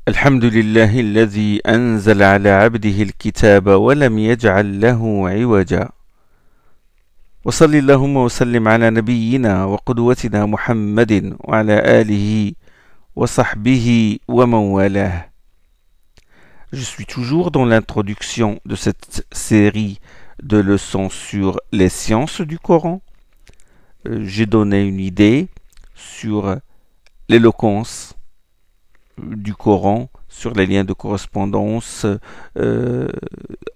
الحمد لله الذي أنزل على عبده الكتاب ولم يجعل له عوجا وصل اللهم وسلم على نبينا وقدوتنا محمد وعلى آله وصحبه ومن والاه. Je suis toujours dans l'introduction de cette série de leçons sur les sciences du Coran. J'ai donné une idée sur l'éloquence du Coran, sur les liens de correspondance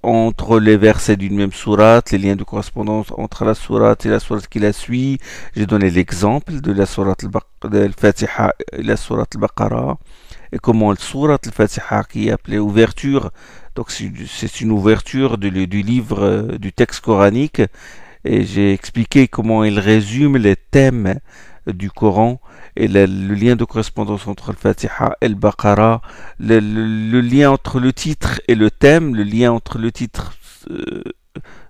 entre les versets d'une même sourate, les liens de correspondance entre la sourate et la sourate qui la suit. J'ai donné l'exemple de la sourate al-Fatiha et la sourate al-Baqarah, et comment la sourate al-Fatiha, qui est appelée ouverture, donc c'est une ouverture du livre, du texte coranique, et j'ai expliqué comment il résume les thèmes du Coran et le lien de correspondance entre le Fatiha et le Baqarah, le lien entre le titre et le thème, le lien entre le titre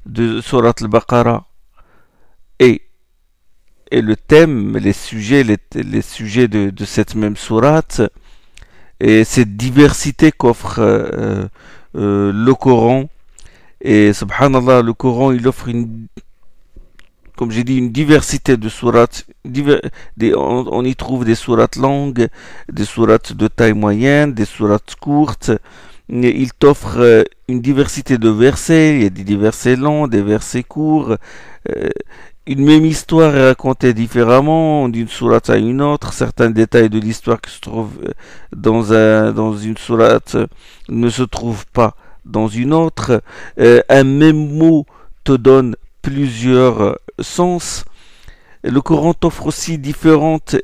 de Surat al-Baqarah et le thème, les sujets de cette même sourate, et cette diversité qu'offre le Coran. Et subhanallah, le Coran, il offre comme j'ai dit, une diversité de sourates. On y trouve des sourates longues, des sourates de taille moyenne, des sourates courtes. Il t'offre une diversité de versets. Il y a des versets longs, des versets courts. Une même histoire est racontée différemment d'une sourate à une autre. Certains détails de l'histoire qui se trouvent dans une sourate ne se trouvent pas dans une autre. Un même mot te donne plusieurs sens. Le Coran t'offre aussi différentes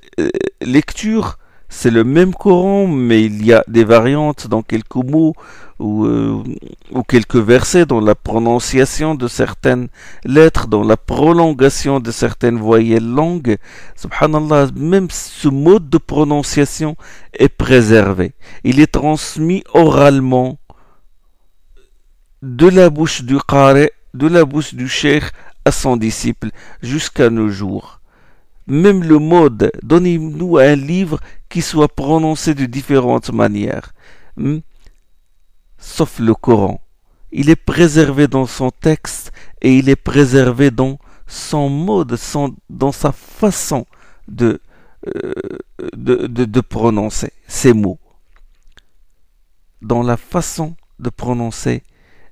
lectures. C'est le même Coran, mais il y a des variantes dans quelques mots ou quelques versets, dans la prononciation de certaines lettres, dans la prolongation de certaines voyelles longues. Subhanallah, même ce mode de prononciation est préservé. Il est transmis oralement de la bouche du qari, de la bouche du cheikh à son disciple jusqu'à nos jours. Même le mode, donnez-nous un livre qui soit prononcé de différentes manières. Sauf le Coran. Il est préservé dans son texte et il est préservé dans son mode, dans sa façon de prononcer ces mots. Dans la façon de prononcer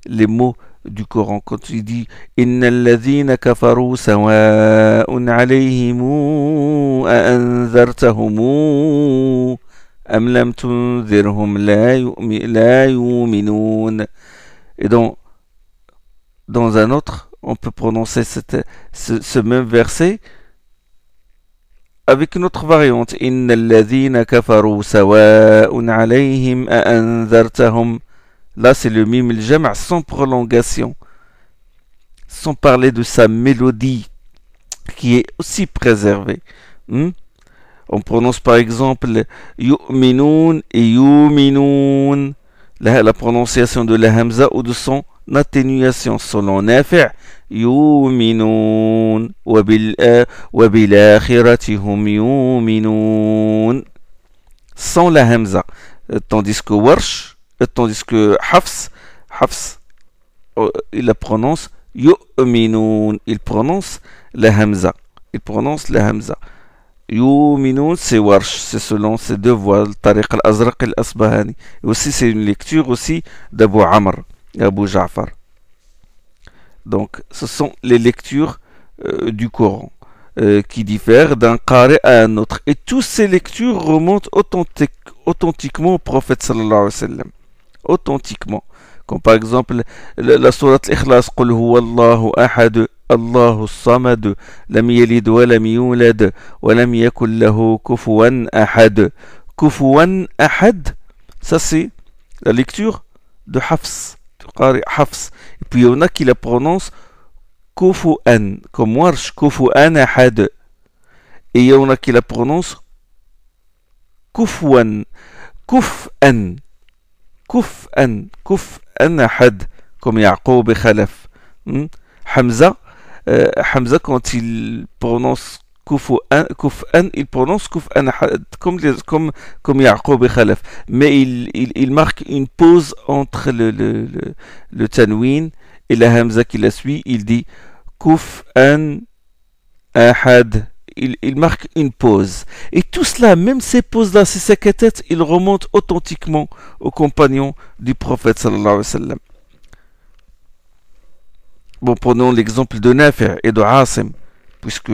les mots du Coran, quand il dit Inna alladhina kafaru sawa'un alayhim a anzartahum am lam tunzirhum la yu'minun. Et dans un autre, on peut prononcer ce même verset avec une autre variante. Inna alladhina kafaru sawa'un alayhim a anzartahum. Là, c'est le mim al-jam' sans prolongation, sans parler de sa mélodie qui est aussi préservée. On prononce par exemple yu'minun et yu'minun. La prononciation de la hamza ou de son atténuation selon Nafi', yu'minun wa bil akhirati hum yu'minun, sans la hamza, tandis que Hafs, il la prononce yu'minun, il prononce la hamza. Yu'minun, c'est Warsh, c'est selon ces deux voix, Tariq al-Azraq et al-Asbahani. Et aussi, c'est une lecture aussi d'Abu Amr, Abu Ja'far. Donc, ce sont les lectures du Coran qui diffèrent d'un qari à un autre. Et toutes ces lectures remontent authentiquement au prophète sallallahu alayhi wa sallam. Authentiquement, comme par exemple la sourate Ikhlas, Qul huwa Allahu ahad, Allahu samad, lam yalid wa lam yulad, wa lam yakul lahu kufuwan ahad. Kufuwan ahad, ça c'est la lecture de Hafs, du Qari Hafs. Et puis il y en a qui la prononcent Kufuan, comme Warsh, Kufuan ahad. Et il y en a qui la prononcent Kufwan, Kuf'an. Kuf'an ahad, comme Ya'qub et Khalaf. Hamza, quand il prononce Kuf'an, il prononce Kuf'an comme Ya'qub et Khalaf. Mais il marque une pause entre le tanwin et la hamza qui la suit. Il dit Kuf'an ahad. Il marque une pause. Et tout cela, même ces pauses-là, ces sakatat, ils remontent authentiquement aux compagnons du prophète sallallahu alayhi wa sallam. Bon, prenons l'exemple de Nafi' et de Asim, puisque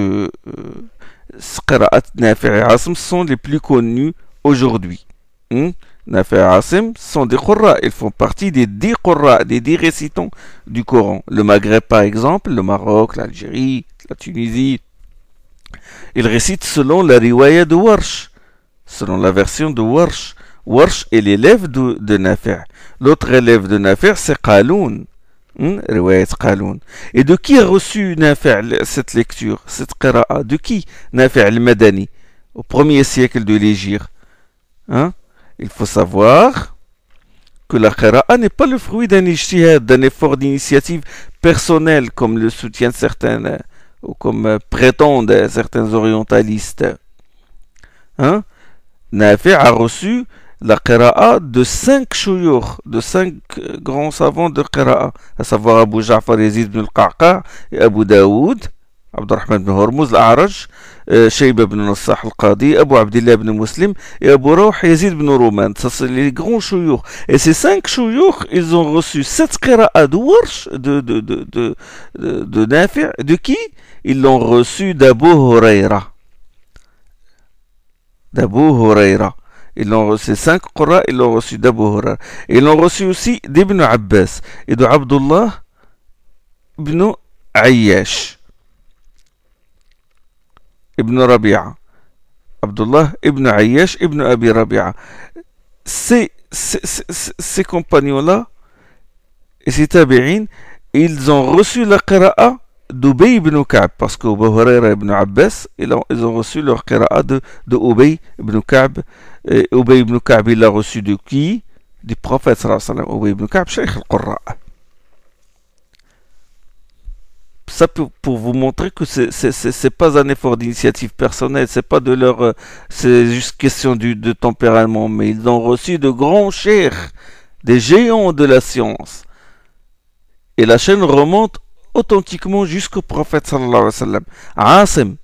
Qira'at Nafi' et Asim sont les plus connus aujourd'hui. Nafi' et Asim sont des Qurra, ils font partie des 10 Qurra, des 10 récitants du Coran. Le Maghreb par exemple, le Maroc, l'Algérie, la Tunisie, ils récitent selon la riwaya de Warsh, selon la version de Warsh. Warsh est l'élève de Nafi'. L'autre élève de Nafi' c'est Qaloun. Riwayat Qaloun. Et de qui a reçu Nafi' cette lecture, cette qira'a? De qui? Nafi' al-Madani, au 1er siècle de l'Hégire. Il faut savoir que la qira'a n'est pas le fruit d'un ijtihad, d'un effort d'initiative personnelle, comme le soutiennent certains, ou comme prétendent certains orientalistes. Nafi' a reçu la qira'a de 5 shuyukh, de 5 grands savants de qira'a, à savoir Abu Ja'far Yazid ibn al-Qa'qa' et Abu Daoud, Abdurrahman ibn Hormuz al-A'raj, Shayba ibn Nassah al-Qadi, Abu Abdillah ibn Muslim et Abu Rawh Yazid ibn Ruman. Ça c'est les grands shuyukh. Et ces 5 shuyukh, ils ont reçu cette qira'a de Warsh, de Nafi'. De qui? Ils l'ont reçu d'Abu Hurayra. D'Abu Hurayra. Ils l'ont reçu, 5 Qurra, ils l'ont reçu d'Abu Hurayra. Ils l'ont reçu aussi d'Ibn Abbas et de Abdullah ibn Ayyash. Ibn Rabi'a. Abdullah ibn Ayyash ibn Abi Rabi'a. Ces compagnons-là, et ces tabi'in, ils ont reçu la qira'a d'Ubay ibn Ka'b, parce qu'Abu Hurayra ibn Abbas, ils ont reçu leur qira'a de Ubay ibn Ka'b. Et Ubay ibn Ka'b, il l'a reçu de qui? Du prophète sallallahu alayhi wa sallam. Ubay ibn Ka'b, Shaykh al-Qurra. Ça pour vous montrer que c'est pas un effort d'initiative personnelle, c'est pas de leur, c'est juste question de tempérament, mais ils ont reçu de grands cheikhs, des géants de la science. Et la chaîne remonte authentiquement jusqu'au prophète sallallahu alayhi wa sallam. Asim,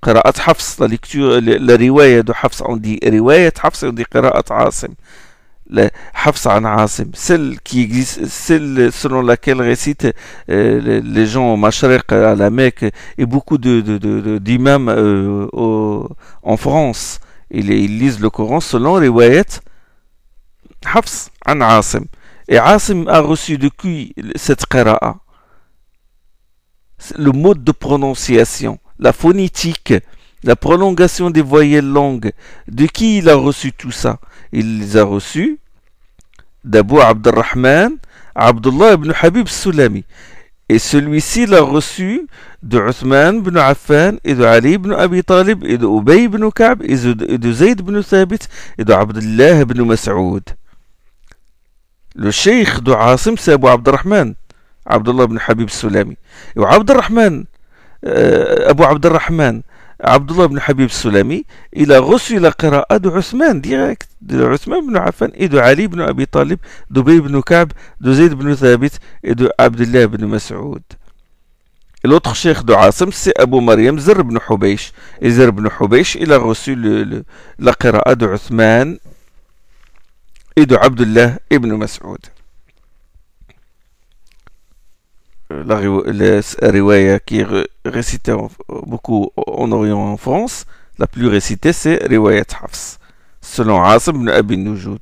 qira'at Hafs, la lecture, la riwaya de Hafs, on dit riwayat Hafs, on dit qira'at Asim. Hafs an Asim, celle qui existe, celle selon laquelle récitent les gens au Mashriq, à la Mecque, et beaucoup d'imams en France. Ils lisent le Coran selon riwayat Hafs an Asim. Et Asim a reçu de qui cette qira'a? Le mode de prononciation, la phonétique, la prolongation des voyelles longues. De qui il a reçu tout ça? Il les a reçus d'Abu Abdurrahman, Abdullah ibn Habib Sulami. Et celui-ci l'a reçu de Uthman ibn Affan et de Ali ibn Abi Talib et de Ubay ibn Ka'b et de Zayd ibn Thabit et de Abdullah ibn Mas'oud. Le cheikh de Asim, c'est Abu Abdurrahman, Abdullah ibn Habib Sulami. Et Abu Abdurrahman, Abdullah ibn Habib Sulami, il a reçu la qira'a de Uthman direct, de Uthman ibn Affan et de Ali ibn Abi Talib, d'Ubay ibn Ka'b, de Zayd ibn Thabit et de Abdullah ibn Mas'oud. Et l'autre cheikh de Asim, c'est Abu Maryam, Zar ibn Hubaysh. Et Zar ibn Hubaysh, il a reçu la qira'a de Uthman et de Abdullah ibn Mas'oud. La riwaya qui est récitée beaucoup en Orient, en France, la plus récitée, c'est riwayat Hafs, selon Asim ibn Abi Nujoud.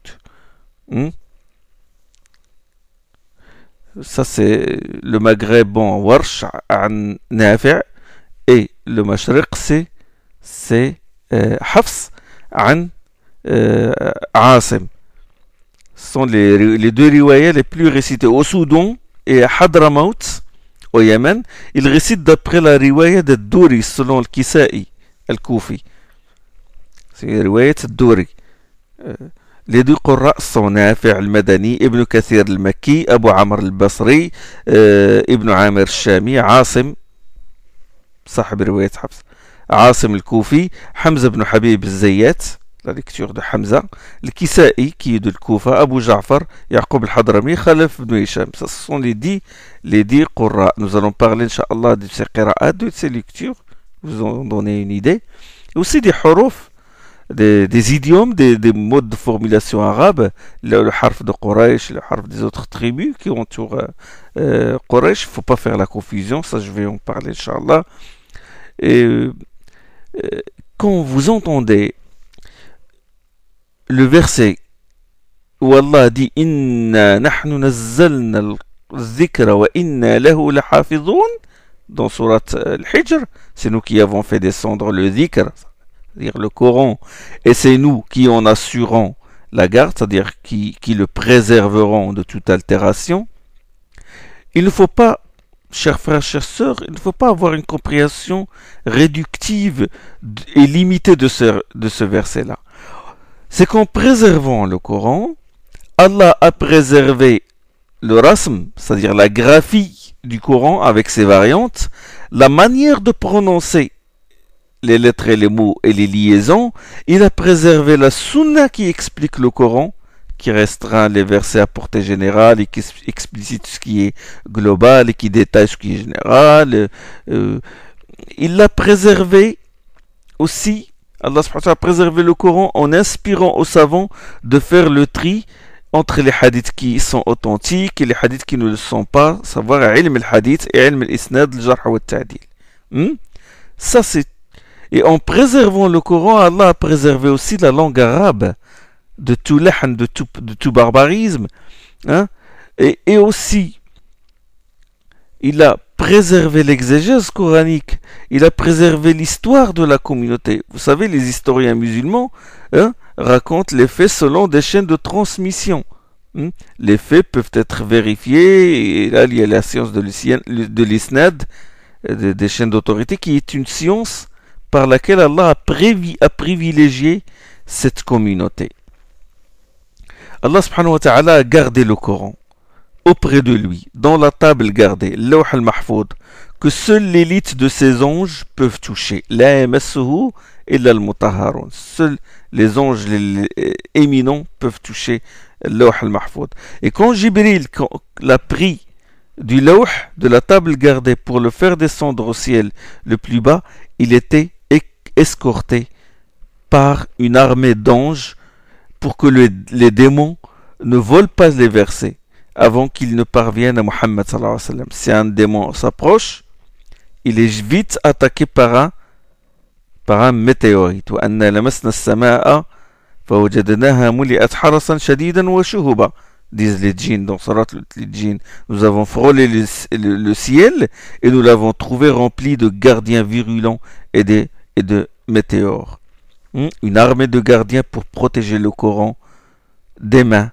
Ça, c'est le Maghreb, bon, Warsh an Nafi', et le Mashriq, c'est Hafs an Asim. Ce sont les deux riwayas les plus récités. Au Soudan et à Hadramaut, au Yémen, ils récitent d'après la riwaya de Douri, selon le Kisa'i, al-Koufi. C'est la riwaya de Douri. Les deux Qurra sont Nafi' al-Madani, Ibn Kathir al-Makki, Abu Amr al-Basri, Ibn Amir al-Shami, Asim, صاحب رواية حفص. Asim al-Koufi, Hamza ibn Habib al-Zayyat, la lecture de Hamza, le Kisa'i qui est de Koufa, Abu Ja'far, Yaqub al-Hadrami, Khalaf ibn Hisham. Ça, ce sont les 10 Qurra. Nous allons parler, Inch'Allah, de ces qira'at, de ces lectures, vous en donner une idée. Et aussi des huruf, des idiomes, des modes de formulation arabes, le harf de Quraysh, le harf des autres tribus qui entourent Quraysh. Il ne faut pas faire la confusion, ça je vais en parler, Inch'Allah. Et quand vous entendez le verset où Allah dit Inna nahnu nazzalna al-dhikra wa inna lahu lahafidhun dans surat al-Hijr, c'est nous qui avons fait descendre le dhikr, c'est-à-dire le Coran, et c'est nous qui en assurons la garde, c'est-à-dire qui le préserveront de toute altération. Il ne faut pas, chers frères, chères sœurs, il ne faut pas avoir une compréhension réductive et limitée de ce verset-là. C'est qu'en préservant le Coran, Allah a préservé le rasm, c'est-à-dire la graphie du Coran avec ses variantes, la manière de prononcer les lettres et les mots et les liaisons. Il a préservé la sunna qui explique le Coran, qui restreint les versets à portée générale et qui explicite ce qui est global et qui détaille ce qui est général. Il l'a préservé aussi. Allah subhanahu wa ta'ala a préservé le Coran en inspirant aux savants de faire le tri entre les hadiths qui sont authentiques et les hadiths qui ne le sont pas, savoir ilm al-hadith et ilm al-isnad, al-jarh wa al-ta'dil. Ça c'est. Et en préservant le Coran, Allah a préservé aussi la langue arabe de tout lahn, de tout barbarisme. Hein? Et aussi, il a préservé l'exégèse coranique, il a préservé l'histoire de la communauté. Vous savez, les historiens musulmans racontent les faits selon des chaînes de transmission. Les faits peuvent être vérifiés, et là il y a la science de l'isnad, des chaînes d'autorité, qui est une science par laquelle Allah a privilégié cette communauté. Allah subhanahu wa ta'ala a gardé le Coran auprès de lui, dans la table gardée, Lawh al-Mahfoud, que seule l'élite de ses anges peuvent toucher. La yamassuhu illa al-mutahharun. Seuls les anges éminents peuvent toucher Lawh al-Mahfoud. Et quand Jibril l'a pris du Lawh, de la table gardée, pour le faire descendre au ciel le plus bas, il était escorté par une armée d'anges pour que les démons ne volent pas les versets avant qu'il ne parvienne à Muhammad sallallahu alayhi wa sallam. Si un démon s'approche, il est vite attaqué par un météorite. وَأَنَّا لَمَسْنَا السَّمَاءَ فَوَجَدْنَاهَا مُلِئَتْ حَرَسًا شَدِيدًا وَشُهُبًا, disent les djinns dans Surat les djinns. Nous avons frôlé le ciel et nous l'avons trouvé rempli de gardiens virulents et de météores. Une armée de gardiens pour protéger le Coran des mains,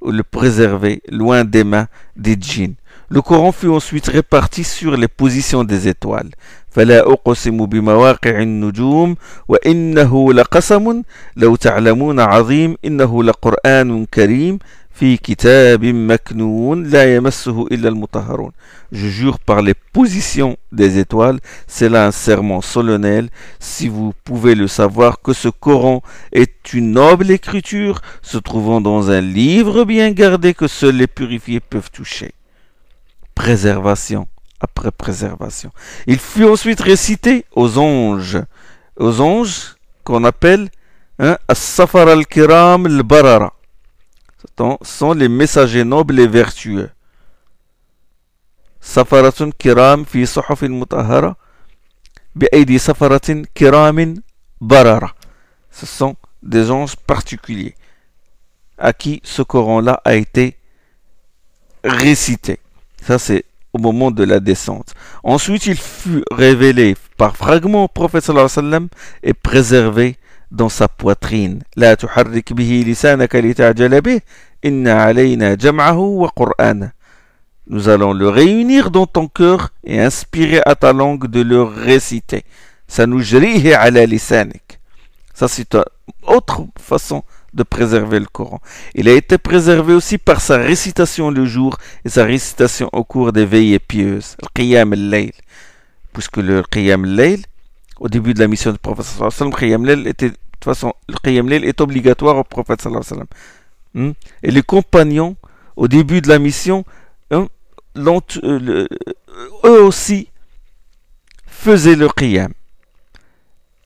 ou le préserver loin des mains des djinns. Le Coran fut ensuite réparti sur les positions des étoiles. فَلَا أُقْسِمُ بِمَوَاقِعِ النُّجُومِ وَإِنَّهُ لَقَسَمٌ لَوْ تَعْلَمُونَ عَظِيمٌ إِنَّهُ لَقُرْآنٌ كَرِيمٌ فِي كِتَابٍ مَكْنُونٍ لَا يَمَسُّهُ إِلَّا الْمُطَهَّرُونَ. Je jure par les positions des étoiles, c'est là un serment solennel, si vous pouvez le savoir, que ce Coran est une noble écriture se trouvant dans un livre bien gardé que seuls les purifiés peuvent toucher. Préservation après préservation. Il fut ensuite récité aux anges qu'on appelle as-safar al-kiram al-barara. Ce sont les messagers nobles et vertueux. Safaratun kiram fi suhufin mutahhara bi aidi safaratin kiramin barara. Ce sont des anges particuliers à qui ce Coran-là a été récité. Ça, c'est au moment de la descente. Ensuite, il fut révélé par fragments au prophète sallallahu alayhi wa sallam et préservé dans sa poitrine. La tuharrik bihi lisanaka lita'jala bih, inna alayna jam'ahu wa qur'ana. Nous allons le réunir dans ton cœur et inspirer à ta langue de le réciter. Sanujrihi ala lisanik. Ça, c'est une autre façon de préserver le Coran. Il a été préservé aussi par sa récitation le jour et sa récitation au cours des veillées pieuses. Le Qiyam al-Layl. Puisque le Qiyam al-Layl, au début de la mission du prophète sallallahu alayhi wa sallam, Qiyam Layl était, de toute façon, le Qiyam Layl est obligatoire au prophète sallallahu alayhi wa sallam. Et les compagnons, au début de la mission, hein, eux aussi faisaient le Qiyam.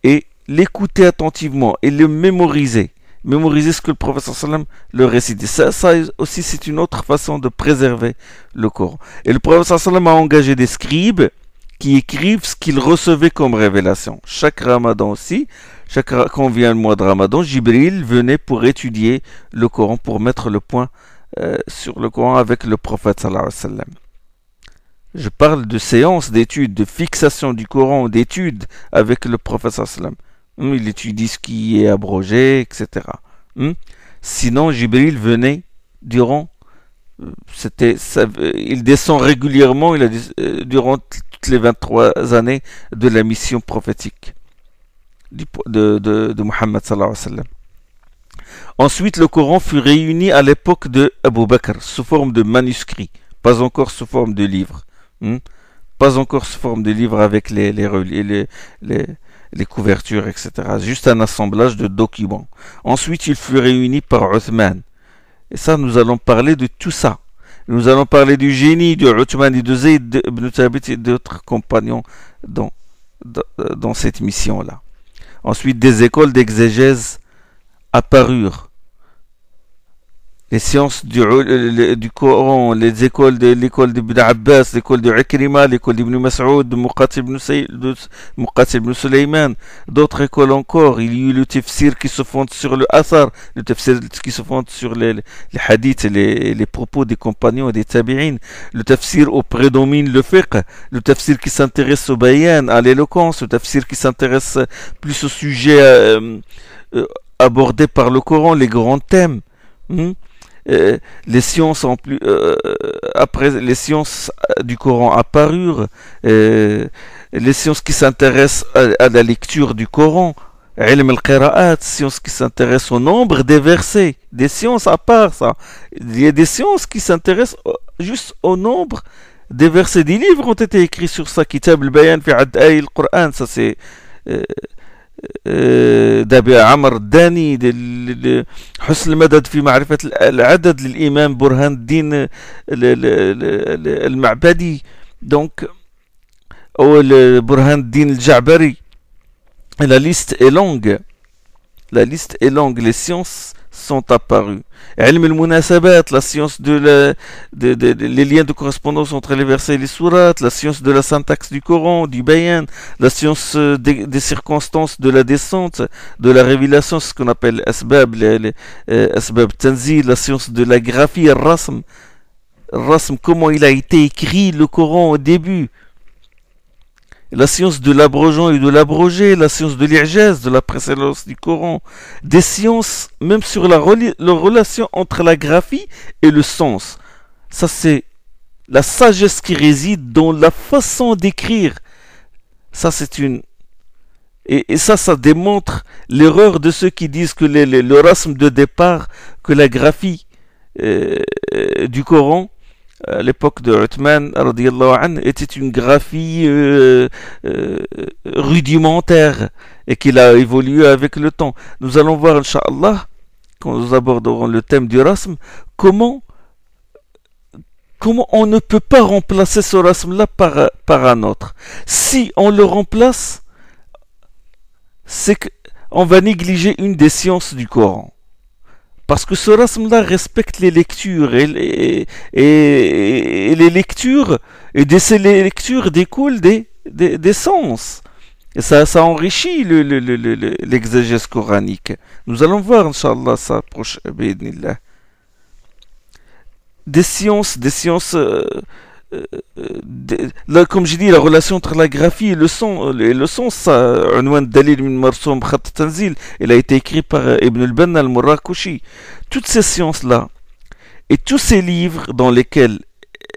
Et l'écoutaient attentivement et le mémorisaient. Mémoriser ce que le prophète sallam le récitait. Ça aussi, c'est une autre façon de préserver le Coran. Et le prophète sallam a engagé des scribes qui écrivent ce qu'ils recevaient comme révélation. Chaque Ramadan aussi, quand vient le mois de Ramadan, Jibril venait pour étudier le Coran, pour mettre le point sur le Coran avec le prophète sallallahu alayhi wa sallam. Je parle de séances d'études, de fixation du Coran, d'études avec le prophète sallallahu alayhi wa sallam. Il étudie ce qui est abrogé, etc. Sinon, Jibril venait durant... il descend régulièrement durant toutes les 23 années de la mission prophétique de Muhammad sallallahu alayhi wa sallam. Ensuite, le Coran fut réuni à l'époque de Abu Bakr sous forme de manuscrit, pas encore sous forme de livre. Pas encore sous forme de livre avec les couvertures, etc. Juste un assemblage de documents. Ensuite, il fut réuni par Uthman. Et ça, nous allons parler de tout ça. Nous allons parler du génie de Uthman et de Zayd ibn Thabit et d'autres compagnons dans cette mission-là. Ensuite, des écoles d'exégèse apparurent. Les sciences du Coran, les écoles l'école d'Ibn Abbas, l'école de Ikrima, l'école d'Ibn Mas'ud, de Muqatil ibn Sulaiman, d'autres écoles encore. Il y a eu le tafsir qui se fonde sur le Athar, le tafsir qui se fonde sur les hadiths et les propos des compagnons et des tabi'in, le tafsir où prédomine le fiqh, le tafsir qui s'intéresse au bayan, à l'éloquence, le tafsir qui s'intéresse plus au sujet abordé par le Coran, les grands thèmes. Les sciences après les sciences du Coran apparurent, les sciences qui s'intéressent à la lecture du Coran, ilm al-qira'at, sciences qui s'intéressent au nombre des versets, des sciences à part ça. Il y a des sciences qui s'intéressent juste au nombre des versets. Des livres ont été écrits sur ça, Kitab al-Bayan fi add ay al-Qur'an, ça c'est d'Abi Amr al-Dani, حسن المدد في معرفة العدد للإمام برهان الدين المعبدي, donc ou برهان الدين الجعبري. La liste est longue. La liste est longue. Les sciences sont apparues. Ilm al-Munasabat, la science les liens de correspondance entre les versets et les sourates, la science de la syntaxe du Coran, du bayan, la science des circonstances de la descente, de la révélation, ce qu'on appelle asbab, asbab tanzil, la science de la graphie, rasm, comment il a été écrit le Coran au début. La science de l'abrogeant et de l'abrogé, la science de l'ijaz, de la précédence du Coran, des sciences même sur la relation entre la graphie et le sens. Ça, c'est la sagesse qui réside dans la façon d'écrire. Ça, c'est une... Et ça démontre l'erreur de ceux qui disent que le rasm de départ, que la graphie du Coran, à l'époque de Uthman était une graphie rudimentaire et qu'il a évolué avec le temps. Nous allons voir, Inch'Allah, quand nous aborderons le thème du rasm, comment on ne peut pas remplacer ce rasm-là par un autre. Si on le remplace, c'est qu'on va négliger une des sciences du Coran. Parce que ce rasm-là respecte les lectures et les lectures, et de ces lectures découlent des sens. Et ça enrichit l'exégèse coranique. Nous allons voir, Inch'Allah, ça approche, bi'idhnillah. Des sciences, là, comme j'ai dit, la relation entre la graphie et le son, ça, Unwan Dalil min Marsoum Khat Tanzil, il a été écrit par Ibn al-Banna al-Murrakushi. Toutes ces sciences-là, et tous ces livres dans lesquels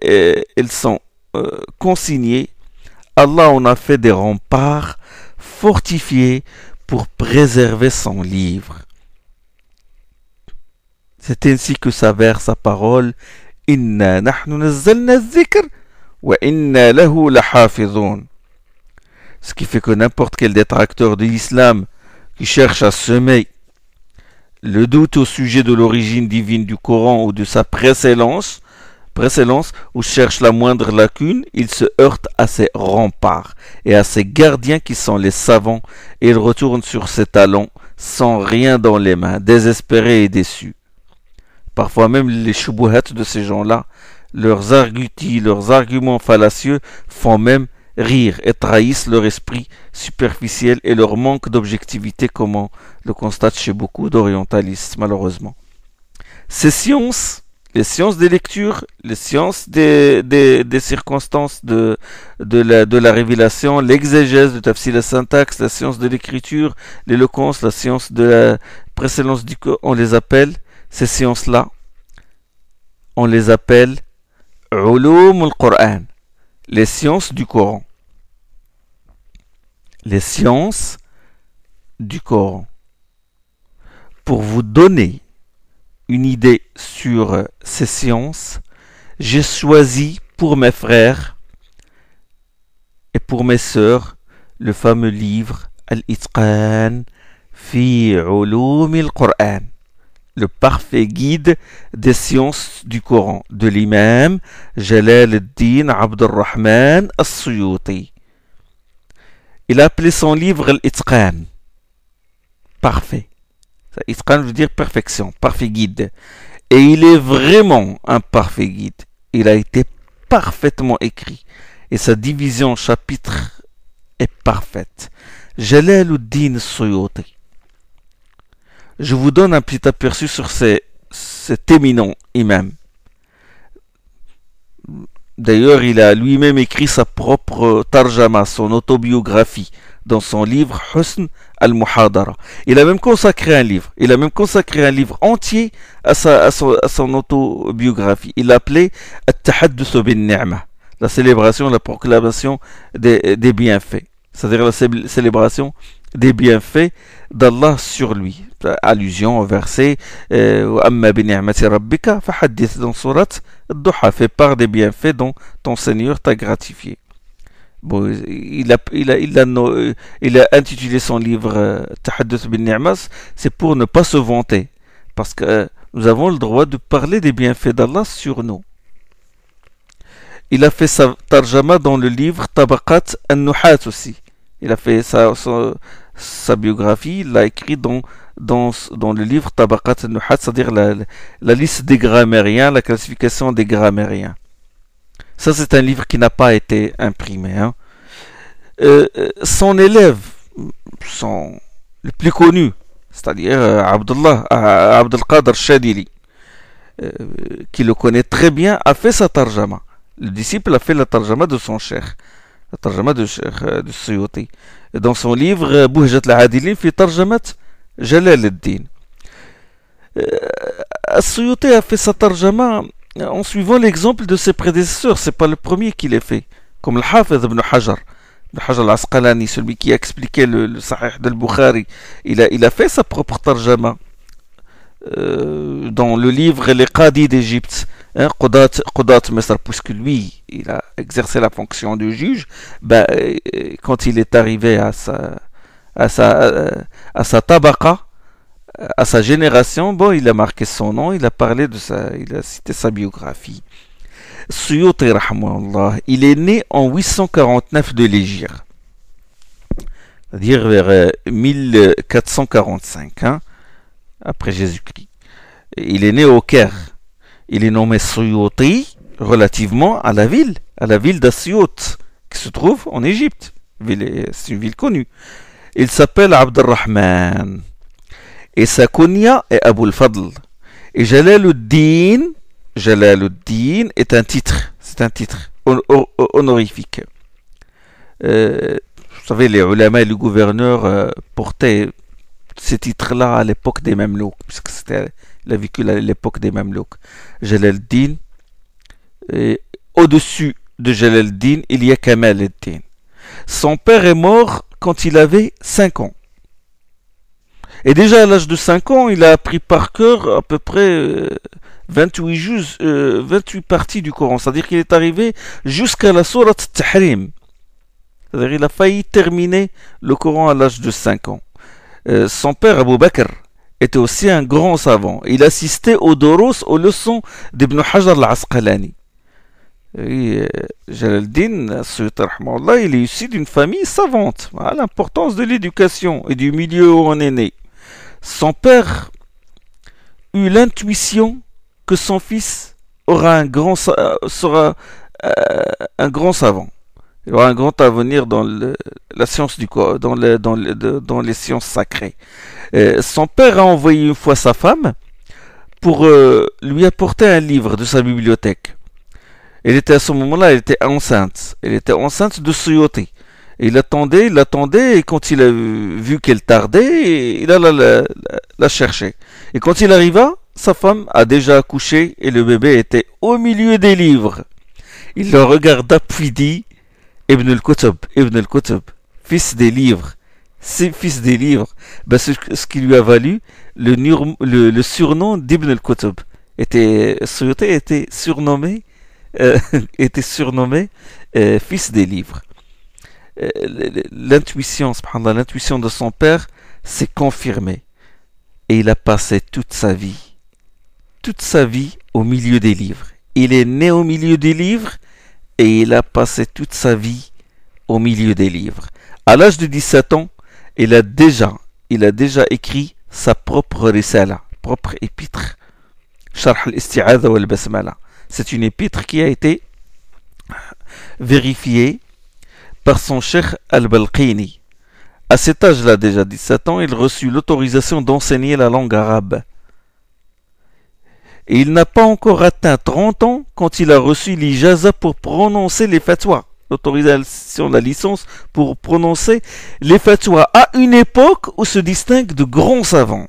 elles sont consignés, Allah en a fait des remparts fortifiés pour préserver son livre. C'est ainsi que s'avère sa parole. Ce qui fait que n'importe quel détracteur de l'islam qui cherche à semer le doute au sujet de l'origine divine du Coran ou de sa précédence, ou cherche la moindre lacune, il se heurte à ses remparts et à ses gardiens qui sont les savants, et il retourne sur ses talons sans rien dans les mains, désespéré et déçu. Parfois même les shubuhat de ces gens-là, leurs arguties, leurs arguments fallacieux font même rire et trahissent leur esprit superficiel et leur manque d'objectivité, comme on le constate chez beaucoup d'orientalistes, malheureusement. Ces sciences, les sciences des lectures, les sciences des circonstances de la révélation, l'exégèse, le tafsir, la syntaxe, la science de l'écriture, l'éloquence, la science de la précédence du corps, on les appelle, ces sciences-là, on les appelle ulum al-Qur'an, les sciences du Coran. Les sciences du Coran. Pour vous donner une idée sur ces sciences, j'ai choisi pour mes frères et pour mes sœurs le fameux livre Al-Itqan fi ulum al-Qur'an, le parfait guide des sciences du Coran, de l'imam Jalal ad-Din Abd al-Rahman as-Suyuti. Il a appelé son livre Al-Itqan, parfait. Itqan veut dire perfection, parfait guide. Et il est vraiment un parfait guide. Il a été parfaitement écrit. Et sa division en chapitres est parfaite. Jalal ad-Din as-Suyuti. Je vous donne un petit aperçu sur cet éminent imam. D'ailleurs, il a lui-même écrit sa propre tarjama, son autobiographie, dans son livre Husn al-Muhadara. Il a même consacré un livre. Il a même consacré un livre entier à son autobiographie. Il l'a appelé At-Tahadduth bin-Ni'ma, la célébration, la proclamation des bienfaits. C'est-à-dire la célébration des bienfaits d'Allah sur lui. Allusion au verset Amma bi ni'mati rabbika fahaddith dans surat Ad-Duha, fait part des bienfaits dont ton Seigneur t'a gratifié. Bon, il a intitulé son livre Tahadduth bin Ni'mas, c'est pour ne pas se vanter, parce que nous avons le droit de parler des bienfaits d'Allah sur nous. Il a fait sa tarjama dans le livre Tabaqat an-Nuhat aussi. Il a fait sa biographie, il l'a écrit dans le livre Tabaqat an-Nuhat, c'est-à-dire la liste des grammairiens, la classification des grammairiens. Ça, c'est un livre qui n'a pas été imprimé. Hein. Son élève, le plus connu, c'est-à-dire Abdul Qadir Shadili, qui le connaît très bien, a fait sa tarjama. Le disciple a fait la tarjama de son cheikh, la tarjama de Suyuti. Dans son livre Buhjat al-Adilin fi tarjamat Jalal ad-Din. Suyuti a fait sa tarjama en suivant l'exemple de ses prédécesseurs. C'est pas le premier qui l'a fait, comme le Hafiz ibn Hajar al-Asqalani, celui qui a expliqué le Sahih del-Bukhari. Il a fait sa propre tarjama dans le livre Les Qadis d'Égypte, Qudat Mesr, puisque lui il a exercé la fonction de juge. Quand il est arrivé à sa tabaqa, à sa génération, il a marqué son nom, il a parlé il a cité sa biographie. Suyuti rahmahullah, il est né en 849 de l'Hégire, c'est-à-dire vers 1445, après Jésus-Christ. Il est né au Caire. Il est nommé Suyuti relativement à la ville d'Asyut, qui se trouve en Égypte. C'est une ville connue. Il s'appelle Abd al-Rahman. Et sa kunya est Abu al-Fadl. Et Jalal ad-Din est un titre. C'est un titre honorifique. Vous savez, les ulama et les gouverneurs portaient ces titres-là à l'époque des Mamelouks, puisque il a vécu à l'époque des Mamelouks. Jalal ad-Din, et au-dessus de Jalal ad-Din, il y a Kamal ad-Din. Son père est mort quand il avait 5 ans. Et déjà à l'âge de 5 ans, il a appris par cœur à peu près 28 parties du Coran. C'est-à-dire qu'il est arrivé jusqu'à la sourate Tahrim. C'est-à-dire il a failli terminer le Coran à l'âge de 5 ans. Son père, Abu Bakr, était aussi un grand savant. Il assistait aux doros, aux leçons d'Ibn Hajar al-Asqalani. Jalaluddin Suyuti, il est issu d'une famille savante. Voilà l'importance de l'éducation et du milieu où on est né. Son père eut l'intuition que son fils sera un grand savant. Il aura un grand avenir dans la science du corps, dans les sciences sacrées. Son père a envoyé une fois sa femme pour lui apporter un livre de sa bibliothèque. Elle était à ce moment-là, elle était enceinte. Elle était enceinte de Suyuti. Il l'attendait, et quand il a vu qu'elle tardait, il alla la chercher. Et quand il arriva, sa femme a déjà accouché et le bébé était au milieu des livres. Il le regarda puis dit: Ibn al-Kutub, fils des livres. C'est fils des livres. Ben, ce qui lui a valu le surnom d'Ibn al-Kutub. Suyuti était surnommé fils des livres. L'intuition de son père s'est confirmée. Et il a passé toute sa vie au milieu des livres. Il est né au milieu des livres et il a passé toute sa vie au milieu des livres. À l'âge de 17 ans, il a déjà écrit sa propre risala, propre épître, Sharh al-Isti'adha wal-Basmala. C'est une épître qui a été vérifiée par son cheikh al-Balqini. À cet âge-là, déjà 17 ans, il reçut l'autorisation d'enseigner la langue arabe. Et il n'a pas encore atteint 30 ans quand il a reçu l'ijaza pour prononcer les fatwas. L'autorisation, la licence pour prononcer les fatwas à une époque où se distinguent de grands savants.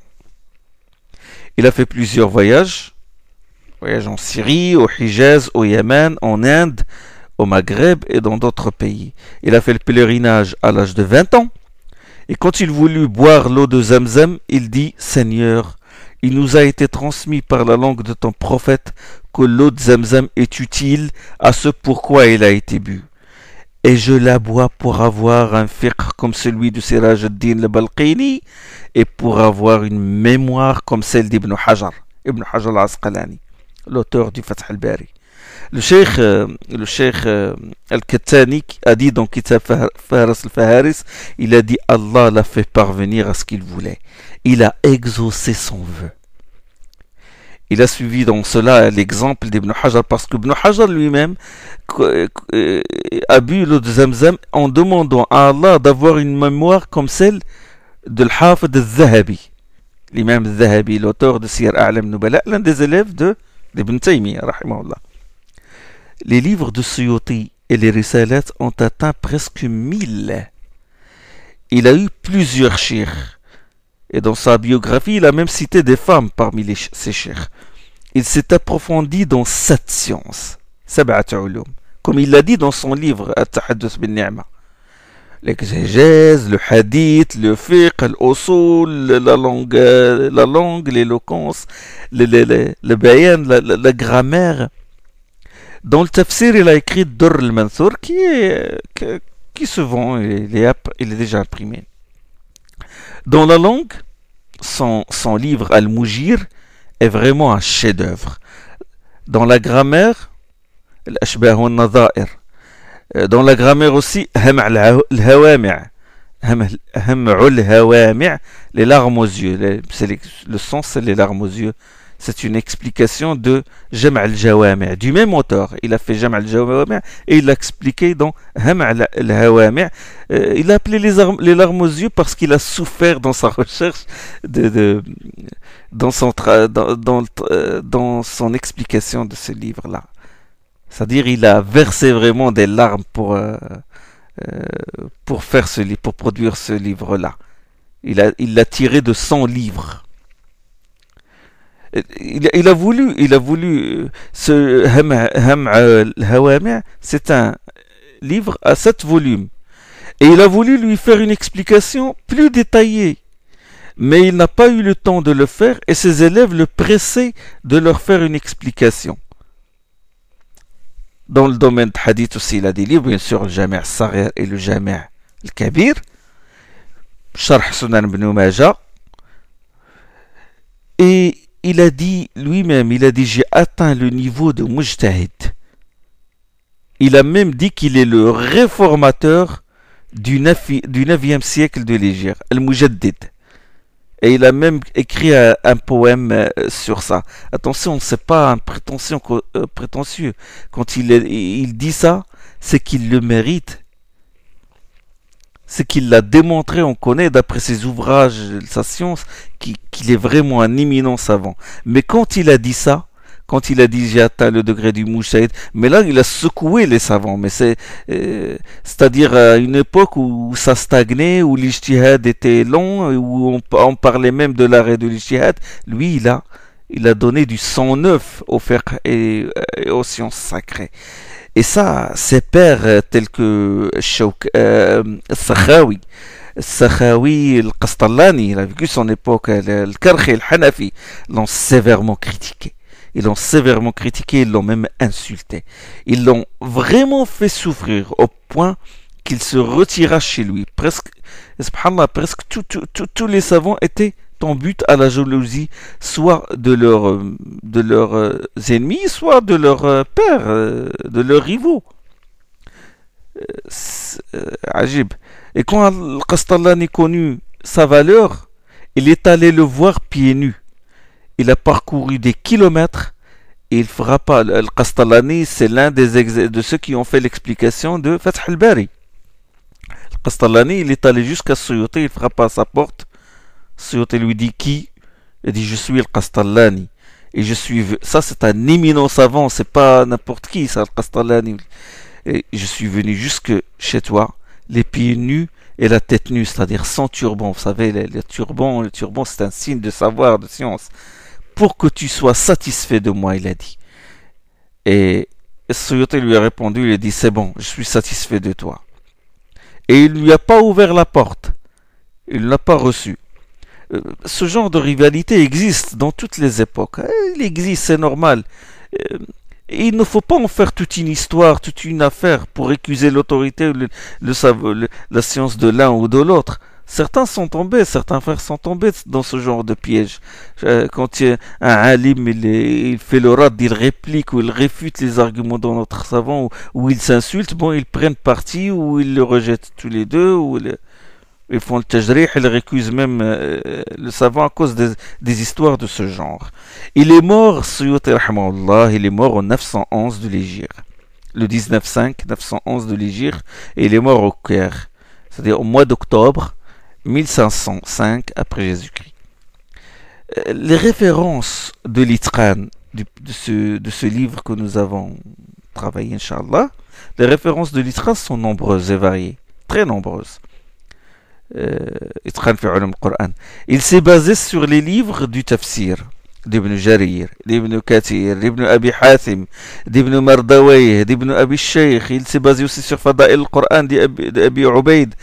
Il a fait plusieurs voyages en Syrie, au Hijaz, au Yémen, en Inde, au Maghreb et dans d'autres pays. Il a fait le pèlerinage à l'âge de 20 ans. Et quand il voulut boire l'eau de Zamzam, il dit: Seigneur, il nous a été transmis par la langue de ton prophète que l'eau de Zamzam est utile à ce pourquoi elle a été bue. Et je la bois pour avoir un fiqh comme celui de Siraj ad-Din al-Balqini et pour avoir une mémoire comme celle d'Ibn Hajar al-Asqalani, l'auteur du Fath al-Bari. Le cheikh Al-Kattani a dit dans Kitab Faras al-Faharis, il a dit: Allah l'a fait parvenir à ce qu'il voulait. Il a exaucé son vœu. Il a suivi dans cela l'exemple d'Ibn Hajar, parce qu'Ibn Hajar lui-même a bu l'eau de Zamzam en demandant à Allah d'avoir une mémoire comme celle de l'Hafid al-Zahabi. L'imam al-Zahabi, l'auteur de Siyar A'lam Nubala, l'un des élèves d'Ibn Taymiyyah, rahimahullah. Les livres de Suyuti et les risalat ont atteint presque 1000. Il a eu plusieurs shirs. Et dans sa biographie, il a même cité des femmes parmi ses shirs. Il s'est approfondi dans 7 sciences, comme il l'a dit dans son livre At-Tahaddus bin Ni'ma. L'exégèse, le hadith, le fiqh, l'usul, la langue, l'éloquence, le bayan, la grammaire. Dans le tafsir, il a écrit Durr al-Mansour qui se vend, il est déjà imprimé. Dans la langue, son livre Al-Mujir est vraiment un chef-d'œuvre. Dans la grammaire, Al-Ashbah wa al-Nadha'ir. Dans la grammaire aussi, Ham'a al-Hawami'. Ham'a al-Hawami', les larmes aux yeux. Le sens, c'est les larmes aux yeux. C'est une explication de Jam'a al-Jawami', du même auteur. Il a fait Jam'a al-Jawami' et il l'a expliqué dans Ham'a al-Hawami'. Il a appelé les larmes aux yeux parce qu'il a souffert dans sa recherche, dans son explication de ce livre-là. C'est-à-dire, il a versé vraiment des larmes pour produire ce livre-là. Il l'a tiré de 100 livres. Il a voulu ce Ham'a al-Hawami', c'est un livre à 7 volumes. Et il a voulu lui faire une explication plus détaillée. Mais il n'a pas eu le temps de le faire et ses élèves le pressaient de leur faire une explication. Dans le domaine de hadith aussi, il a des livres, bien sûr, le Jami' al-Saghir et le Jami' al-Kabir. Sharh Sunan ibn Majah. Et il a dit lui-même, il a dit j'ai atteint le niveau de mujtahid. Il a même dit qu'il est le réformateur du 9e siècle de l'Hégire, Al-Mujaddid. Et il a même écrit un poème sur ça. Attention, c'est pas un prétentieux. Quand il dit ça, c'est qu'il le mérite. C'est qu'il l'a démontré, on connaît d'après ses ouvrages, sa science, qu'il est vraiment un éminent savant. Mais quand il a dit ça, quand il a dit j'ai atteint le degré du mujtahid, mais là il a secoué les savants, mais c'est-à-dire à une époque où ça stagnait, où l'ijtihad était long, où on parlait même de l'arrêt de l'ijtihad, lui il a donné du sang neuf au fiqh et aux sciences sacrées. Et ça, ses pairs tels que Sakhawi, Al-Qastallani, il a vécu son époque, le Karkhi, le Hanafi, l'ont sévèrement critiqué. Ils l'ont sévèrement critiqué, ils l'ont même insulté. Ils l'ont vraiment fait souffrir au point qu'il se retira chez lui. Presque, subhanallah, presque tous les savants étaient en but à la jalousie, soit de leurs ennemis, soit de leurs pairs, de leurs rivaux. Ajib. Et quand Al-Qastallani connut sa valeur, il est allé le voir pieds nus. Il a parcouru des kilomètres et il frappa. Al-Qastallani, c'est l'un de ceux qui ont fait l'explication de Fath al-Bari. Al-Qastallani, il est allé jusqu'à Suyuti, il frappa à sa porte. Suyuti lui dit qui? Il dit je suis Al-Qastallani. Et ça c'est un éminent savant, c'est pas n'importe qui, ça, Al-Qastallani. Et je suis venu jusque chez toi, les pieds nus et la tête nue, c'est-à-dire sans turban. Vous savez, le turban c'est un signe de savoir, de science. Pour que tu sois satisfait de moi, il a dit. Et Suyuti lui a répondu, il a dit c'est bon, je suis satisfait de toi. Et il ne lui a pas ouvert la porte. Il ne l'a pas reçu. Ce genre de rivalité existe dans toutes les époques. Il existe, c'est normal. Et il ne faut pas en faire toute une histoire, toute une affaire pour accuser l'autorité, la science de l'un ou de l'autre. Certains certains frères sont tombés dans ce genre de piège. Quand un alim il fait le rad, il réplique ou il réfute les arguments d'un autre savant ou il s'insulte, bon, ils prennent parti ou ils le rejettent tous les deux ou ils font le tajrih, ils récusent même le savant à cause des histoires de ce genre. Il est mort, Suyuti rahimahullah, il est mort en 911 de l'Hégire. Le 19-5-911 de l'Hégire, et il est mort au Caire. C'est-à-dire au mois d'octobre 1505 après Jésus-Christ. Les références de l'Itqan, de ce livre que nous avons travaillé, Inch'Allah, les références de l'Itqan sont nombreuses et variées, très nombreuses. Il s'est basé sur les livres du tafsir d'Ibn Jarir, d'Ibn Kathir, d'Ibn Abi Hathim, d'Ibn Mardawayh, d'Ibn Abi Shaykh. Il s'est basé aussi sur Fada'il al-Qur'an d'Abi Ubaid,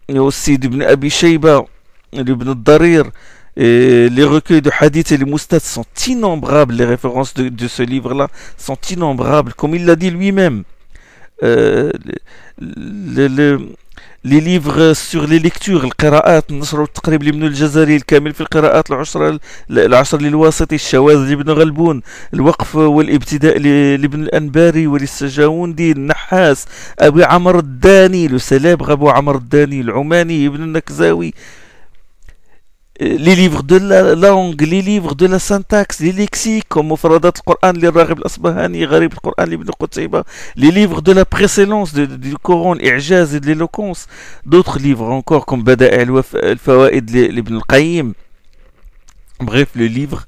et aussi d'Ibn Abi Shayba, d'Ibn Darir. Et les recueils de hadith et les moustats sont innombrables. Les références de ce livre-là sont innombrables, comme il l'a dit lui-même. Les livres sur les lectures, le qira'at, النصر والتقريب لابن الجزري, الكامل في القراءات, العشر للواسطي, الشواذ لابن غلبون, الوقف والابتداء لابن الأنباري وللسجاوندي, النحاس, أبي عمر الداني, le célèbre أبو عمر الداني, العماني, ابن النكزاوي. Les livres de la langue, les livres de la syntaxe, les lexiques comme Mufradat al-Qur'an l'Iraghib al-Asbahani, Gharib al-Qur'an l'Ibn Qutayba, les livres de la précédence du Coran, l'I'jaz et de l'éloquence, d'autres livres encore comme Bada'i al-Fawaid l'Ibn al-Qayyim. Bref, le livre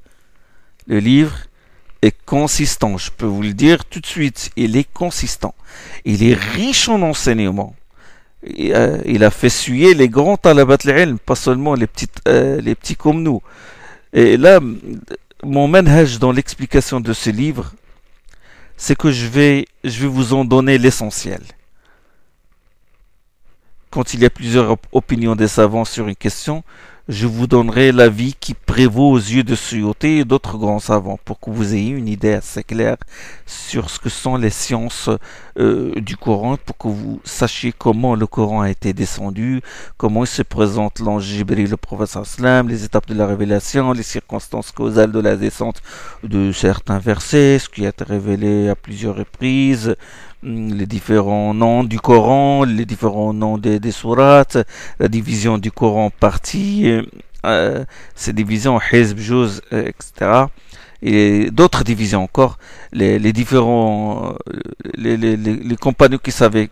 est consistant, je peux vous le dire tout de suite, il est consistant. Il est riche en enseignements. Il a fait suer les grands talabat al-ilm, pas seulement les petits comme nous. Et là, mon manhaj dans l'explication de ce livre, c'est que je vais vous en donner l'essentiel. Quand il y a plusieurs opinions des savants sur une question, je vous donnerai l'avis qui prévaut aux yeux de Suyuti et d'autres grands savants pour que vous ayez une idée assez claire sur ce que sont les sciences du Coran, pour que vous sachiez comment le Coran a été descendu, comment il se présente l'ange Jibril, le prophète sallam, les étapes de la révélation, les circonstances causales de la descente de certains versets, ce qui a été révélé à plusieurs reprises, les différents noms du Coran, les différents noms des sourates, la division du Coran en parties, ces divisions, Hizb, Juz, etc. Et d'autres divisions encore, les différents, les compagnons qui savaient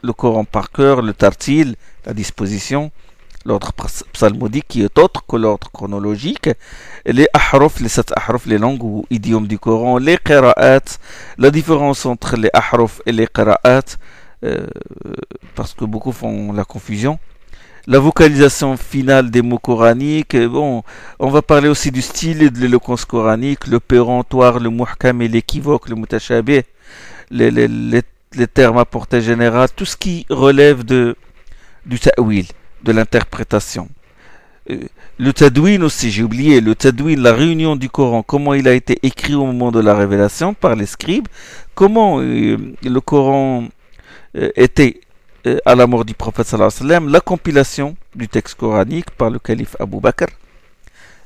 le Coran par cœur, le tartil, la disposition, l'ordre psalmodique qui est autre que l'ordre chronologique, les ahruf, les 7 ahruf, les langues ou idiomes du Coran, les qira'at, la différence entre les ahruf et les qira'at, parce que beaucoup font la confusion. La vocalisation finale des mots coraniques, bon, on va parler aussi du style et de l'éloquence coranique, le péremptoire, le muhkam et l'équivoque, le mutashabih, les termes à portée générale, tout ce qui relève du ta'wil, de l'interprétation. Le tadwin aussi, j'ai oublié, le tadwin, la réunion du Coran, comment il a été écrit au moment de la révélation par les scribes, comment le Coran était à la mort du prophète sallallahu alayhi wa sallam, la compilation du texte coranique par le calife Abu Bakr,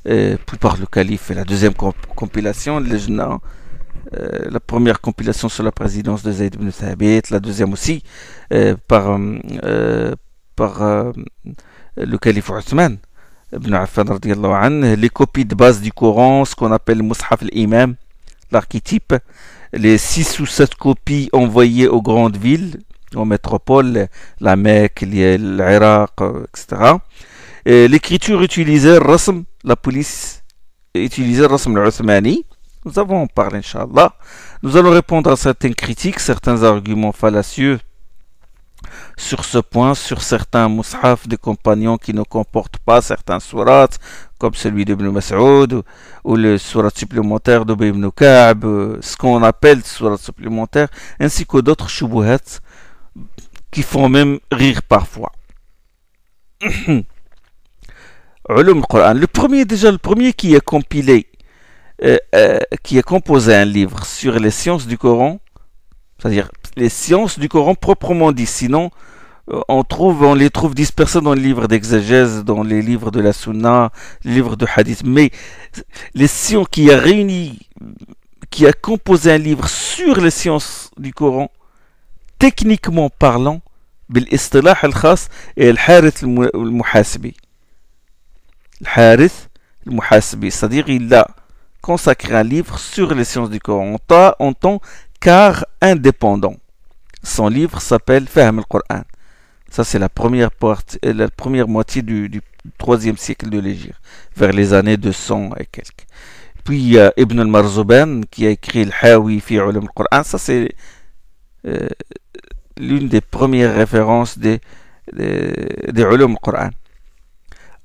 puis par le calife et la deuxième compilation, la première compilation sur la présidence de Zayd ibn Thabit, la deuxième aussi par le calife Othman ibn Affan radiyallahu anhu, les copies de base du Coran, ce qu'on appelle le Mus'haf al-Imam, l'archétype, les 6 ou 7 copies envoyées aux grandes villes, aux métropoles, la Mecque, l'Irak, etc. L'écriture utilisait Rasm, la police utilisait Rasm al-Uthmani. Nous avons parlé, Inch'Allah. Nous allons répondre à certaines critiques, certains arguments fallacieux sur ce point, sur certains mushaf des compagnons qui ne comportent pas certains sourates, comme celui d'Ibn Mas'ud, ou le surat supplémentaire d'Ubay ibn Ka'b, ce qu'on appelle surat supplémentaire, ainsi que d'autres shubuhat qui font même rire parfois. Ulum al-Qur'an. Le premier qui a compilé, qui a composé un livre sur les sciences du Coran, c'est-à-dire les sciences du Coran proprement dit, sinon on les trouve dispersées dans les livres d'exégèse, dans les livres de la Sunna, les livres de Hadith, mais les sciences qui a composé un livre sur les sciences du Coran, techniquement parlant, بالاصطلاح الخاص est الحارث المحاسبي. الحارث المحاسبي, c'est-à-dire il a consacré un livre sur les sciences du Coran en tant qu'art indépendant. Son livre s'appelle Fahm al-Qur'an. Ça c'est la première moitié du 3e siècle de l'Hégire, vers les années 200 et quelques. Puis il y a Ibn al-Marzuban qui a écrit Al-Hawi fi Ulum al-Qur'an. Ça c'est l'une des premières références des Ulum al-Qur'an.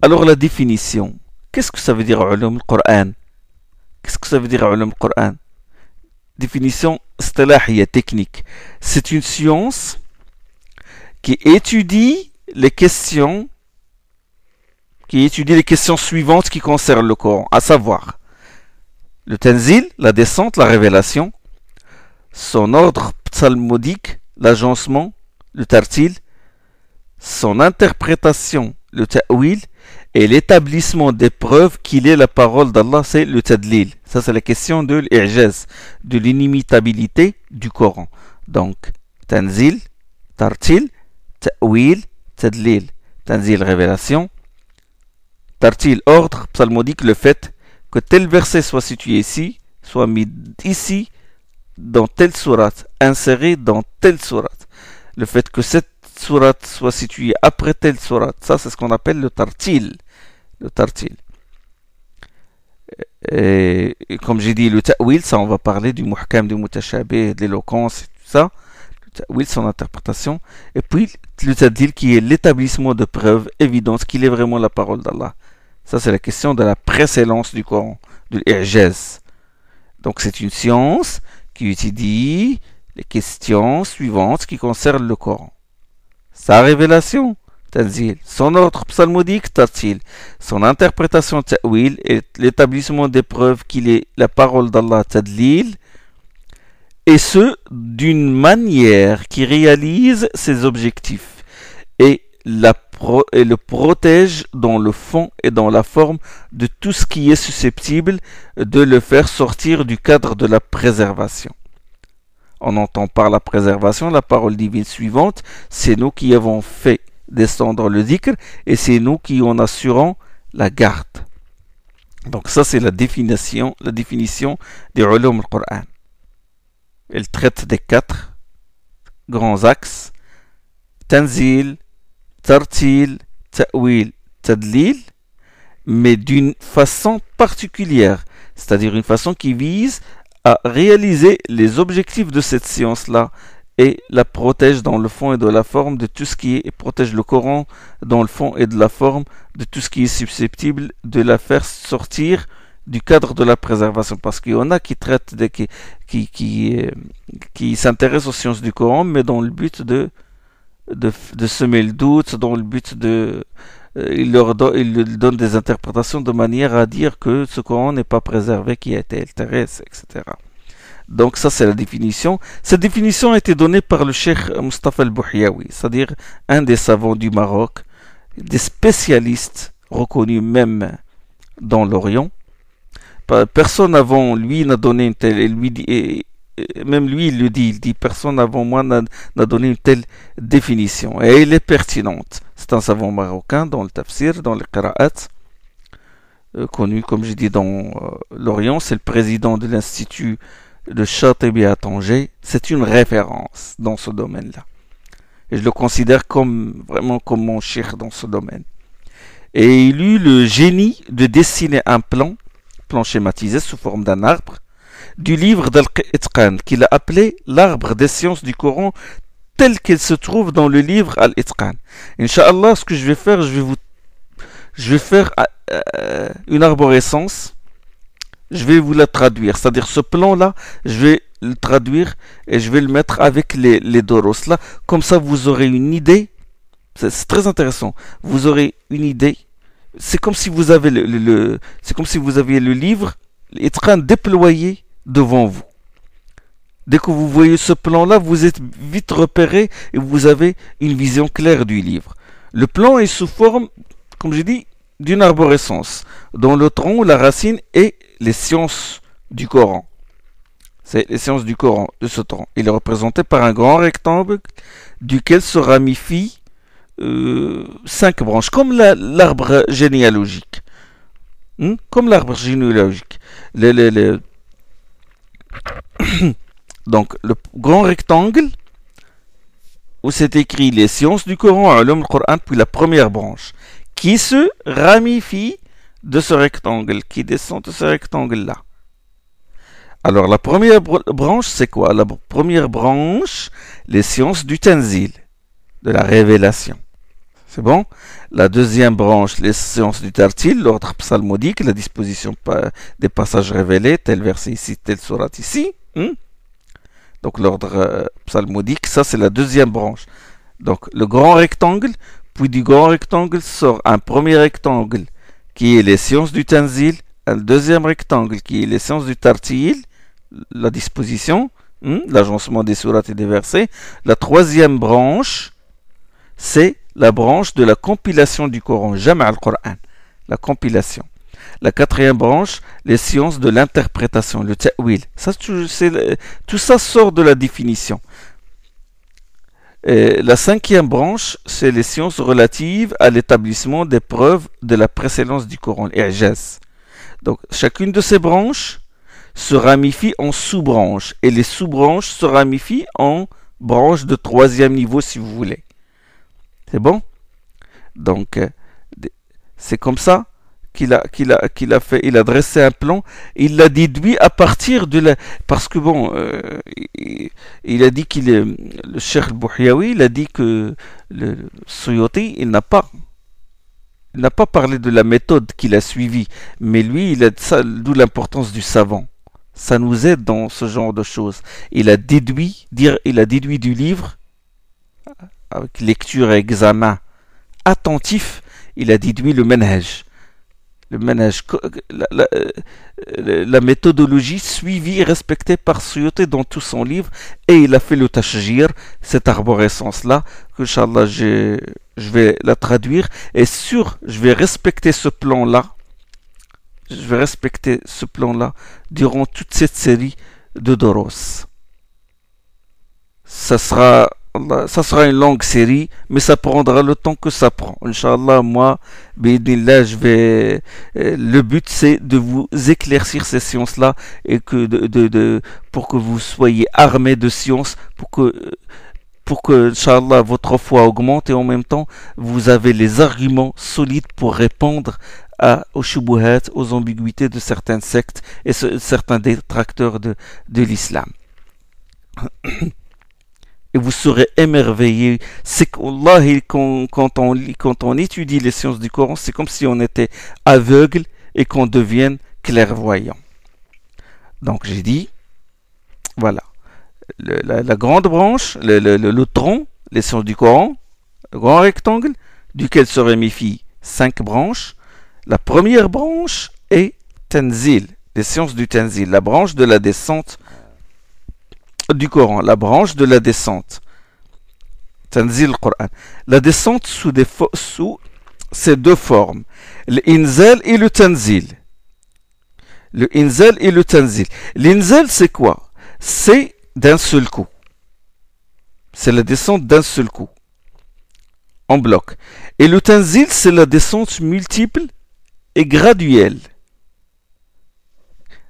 Alors la définition, qu'est-ce que ça veut dire Ulum al-Qur'an? Qu'est-ce que ça veut dire Ulum al-Qur'an? Définition istilahiyya, technique. C'est une science qui étudie les questions suivantes qui concernent le Coran, à savoir le tanzil, la descente, la révélation, son ordre psalmodique, l'agencement, le tartil, son interprétation, le ta'wil, et l'établissement des preuves qu'il est la parole d'Allah, c'est le tadlil. Ça, c'est la question de l'ijaz, de l'inimitabilité du Coran. Donc, tanzil, tartil, ta'wil, tadlil. Tanzil, révélation. Tartil, ordre psalmodique, le fait que tel verset soit situé ici, soit mis ici, dans telle sourate, inséré dans telle sourate. Le fait que cette sourate soit située après telle sourate, ça c'est ce qu'on appelle le tartil. Le tartil. Et comme j'ai dit, le ta'wil, ça on va parler du muhkam, du mutashabih, de l'éloquence et tout ça. Le ta'wil, son interprétation. Et puis le tadlil qui est l'établissement de preuves évidentes qu'il est vraiment la parole d'Allah. Ça c'est la question de la précédence du Coran, de l'ijaz. Donc c'est une science qui étudie les questions suivantes qui concernent le Coran. Sa révélation, Tanzil. Son ordre psalmodique, Tartil. Son interprétation, Ta'wil, et l'établissement des preuves qu'il est la parole d'Allah, Tadlil, et ce, d'une manière qui réalise ses objectifs et, et le protège dans le fond et dans la forme de tout ce qui est susceptible de le faire sortir du cadre de la préservation. On entend par la préservation la parole divine suivante, c'est nous qui avons fait descendre le dhikr et c'est nous qui en assurons la garde. Donc ça c'est la définition des ulum al-Qur'an. Elle traite des 4 grands axes, Tanzil, Tartil, Ta'wil, Tadlil, mais d'une façon particulière, c'est-à-dire une façon qui vise à réaliser les objectifs de cette science-là et la protège dans le fond et de la forme de tout ce qui est, et protège le Coran dans le fond et de la forme de tout ce qui est susceptible de la faire sortir du cadre de la préservation, parce qu'il y en a qui traitent qui s'intéressent aux sciences du Coran, mais dans le but de semer le doute, dans le but de il leur donne des interprétations de manière à dire que ce Coran n'est pas préservé, qui a été altéré, etc. Donc ça c'est la définition. Cette définition a été donnée par le cheikh Mustafa al-Bouhiaoui, c'est-à-dire un des savants du Maroc, des spécialistes reconnus même dans l'Orient. Personne avant lui n'a donné une telle, même lui il le dit, il dit personne avant moi n'a donné une telle définition. Et elle est pertinente. C'est un savant marocain dans le tafsir, dans les qira'at, connu comme j'ai dit dans l'Orient. C'est le président de l'Institut de Châteaubriand à Tanger. C'est une référence dans ce domaine-là. Et je le considère vraiment comme mon cheikh dans ce domaine. Et il eut le génie de dessiner un plan schématisé sous forme d'un arbre, du livre d'Al-Itqan, qu'il a appelé l'arbre des sciences du Coran, tel qu'il se trouve dans le livre Al-Itqan. Inch'Allah, ce que je vais faire, je vais faire une arborescence, je vais vous la traduire, c'est-à-dire ce plan-là, je vais le traduire et je vais le mettre avec les doros là, comme ça vous aurez une idée, c'est très intéressant, vous aurez une idée. C'est comme si vous avez c'est comme si vous aviez le livre Itqan déployé devant vous. Dès que vous voyez ce plan-là, vous êtes vite repéré et vous avez une vision claire du livre. Le plan est sous forme, comme j'ai dit, d'une arborescence, dont le tronc, la racine et les sciences du Coran. C'est les sciences du Coran, de ce tronc. Il est représenté par un grand rectangle duquel se ramifient 5 branches, comme l'arbre généalogique. Comme l'arbre généalogique. Donc, le grand rectangle, où c'est écrit les sciences du Coran, ulum al-Qur'an, puis la première branche, qui se ramifie de ce rectangle, qui descend de ce rectangle-là. Alors, la première branche, c'est quoi? La première branche, les sciences du Tanzil, de la révélation. C'est bon? La deuxième branche, les sciences du Tartil, l'ordre psalmodique, la disposition des passages révélés, tel verset ici, telle sourate ici. Donc l'ordre psalmodique, ça c'est la deuxième branche. Donc le grand rectangle, puis du grand rectangle sort un premier rectangle qui est les sciences du Tanzil, un deuxième rectangle qui est les sciences du Tartil, la disposition, l'agencement des sourates et des versets. La troisième branche, c'est la branche de la compilation du Coran, Jama' al-Qur'an, la compilation. La quatrième branche, les sciences de l'interprétation, le ta'wil. Tout ça sort de la définition. Et la cinquième branche, c'est les sciences relatives à l'établissement des preuves de la précédence du Coran, l'Ijaz. Donc, chacune de ces branches se ramifie en sous-branches, et les sous-branches se ramifient en branches de troisième niveau, si vous voulez. C'est bon? Donc, c'est comme ça qu'il a fait, il a dressé un plan, il l'a déduit à partir de la... Parce que bon, il a dit le cheikh al-Bouhiaoui, il a dit que le Suyuti, il n'a pas parlé de la méthode qu'il a suivie, mais lui, d'où l'importance du savant. Ça nous aide dans ce genre de choses. Il a déduit du livre, avec lecture et examen attentif, il a déduit le manhaj. Le manhaj, la méthodologie suivie et respectée par Suyuti dans tout son livre, et il a fait le tashjir, cette arborescence-là, que Inch'Allah je vais la traduire, et je vais respecter ce plan-là, durant toute cette série de Doros. Ça sera une longue série, mais ça prendra le temps que ça prend. Inch'Allah, moi, bi'idhnillah, le but c'est de vous éclaircir ces sciences-là et pour que vous soyez armés de sciences, pour que, Inch'Allah, votre foi augmente et en même temps, vous avez les arguments solides pour répondre aux shubuhat, aux ambiguïtés de certaines sectes et certains détracteurs de l'islam. Et vous serez émerveillés. C'est qu'Allah, quand on étudie les sciences du Coran, c'est comme si on était aveugle et qu'on devienne clairvoyant. Donc j'ai dit, voilà, la grande branche, le tronc, les sciences du Coran, le grand rectangle, duquel se ramifient 5 branches. La première branche est Tanzil, les sciences du Tanzil, la branche de la descente du Coran, la branche de la descente. Tanzil Coran. La descente sous ces deux formes, l'inzal et le tanzil. Le inzal et le tanzil. L'inzal, c'est quoi? C'est d'un seul coup. C'est la descente d'un seul coup, en bloc. Et le tanzil, c'est la descente multiple et graduelle.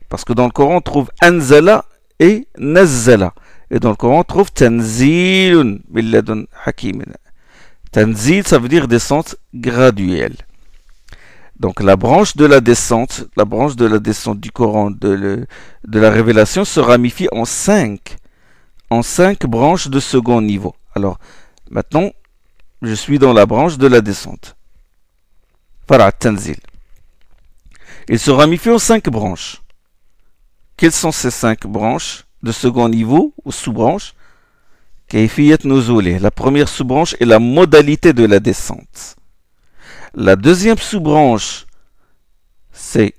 Parce que dans le Coran, on trouve anzala et nazzala. Et dans le Coran, on trouve tanzilun billadun hakim. Tanzil, ça veut dire descente graduelle. Donc la branche de la descente du Coran, de la révélation, se ramifie en 5 branches de second niveau. Alors, maintenant, je suis dans la branche de la descente. Far'a tanzil. Il se ramifie en 5 branches. Quelles sont ces 5 branches de second niveau ou sous-branches? Kayfiyat nuzuli. La première sous-branche est la modalité de la descente. La deuxième sous-branche, c'est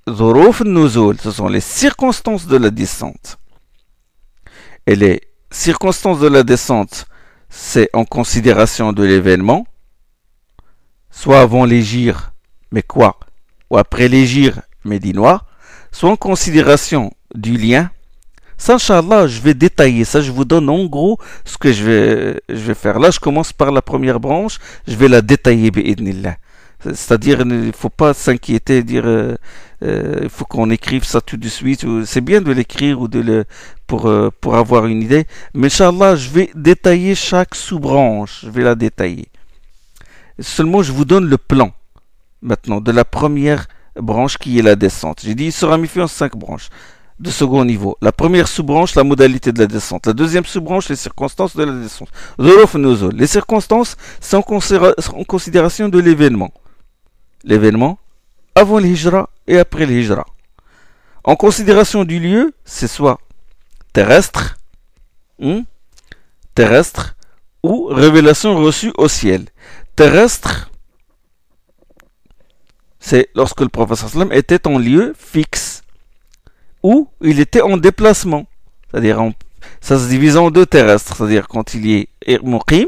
Zuruf nuzul. Ce sont les circonstances de la descente. Et les circonstances de la descente, c'est en considération de l'événement, soit avant l'hégire, mais quoi? Ou après l'hégire médinois, soit en considération du lien. Ça, Inch'Allah, je vais détailler ça. Je vous donne en gros ce que je vais faire. Là, je commence par la première branche. Je vais la détailler, bi'idhnillah. C'est-à-dire, il ne faut pas s'inquiéter, dire il faut qu'on écrive ça tout de suite. C'est bien de l'écrire ou pour avoir une idée. Mais Inch'Allah, je vais détailler chaque sous-branche. Je vais la détailler. Seulement, je vous donne le plan, maintenant, de la première branche qui est la descente. J'ai dit, il se ramifie en 5 branches de second niveau. La première sous-branche, la modalité de la descente. La deuxième sous-branche, les circonstances de la descente. Zuruf nuzul. Les circonstances, c'est en considération de l'événement. L'événement avant l'hijra et après l'hijra. En considération du lieu, c'est soit terrestre ou révélation reçue au ciel. Terrestre, c'est lorsque le prophète sallam était en lieu fixe ou il était en déplacement. C'est-à-dire, ça se divise en deux terrestres. C'est-à-dire, quand il y est muqim,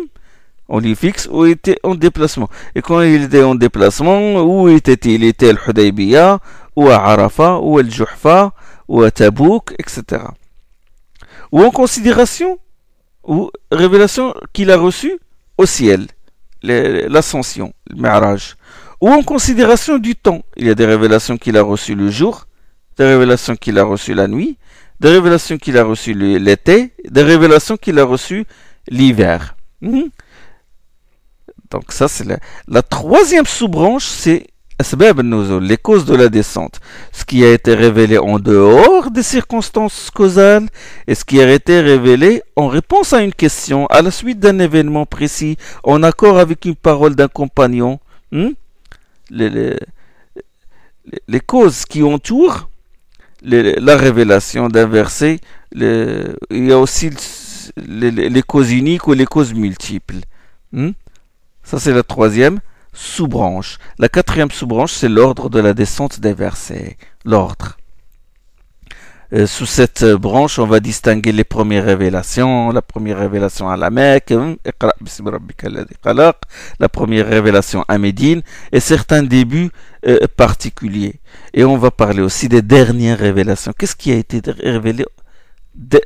en lieu fixe, ou il était en déplacement. Et quand il était en déplacement, où était-il? Il était à Al-Hudaybiyah, ou à Arafat, ou à Al-Juhfa, ou à Tabouk, etc. Ou en considération, ou révélation qu'il a reçue au ciel, l'ascension, le Mi'raj. Ou en considération du temps. Il y a des révélations qu'il a reçues le jour, des révélations qu'il a reçues la nuit, des révélations qu'il a reçues l'été, des révélations qu'il a reçues l'hiver. Donc ça, c'est la troisième sous-branche, c'est Asbab al-Nuzul, les causes de la descente. Ce qui a été révélé en dehors des circonstances causales et ce qui a été révélé en réponse à une question, à la suite d'un événement précis, en accord avec une parole d'un compagnon. Les causes qui entourent la révélation d'un verset, il y a aussi les causes uniques ou les causes multiples. Ça, c'est la troisième sous-branche. La quatrième sous-branche, c'est l'ordre de la descente des versets. L'ordre. Sous cette branche, on va distinguer les premières révélations. La première révélation à la Mecque, la première révélation à Médine, et certains débuts particuliers. Et on va parler aussi des dernières révélations. Qu'est-ce qui a été révélé,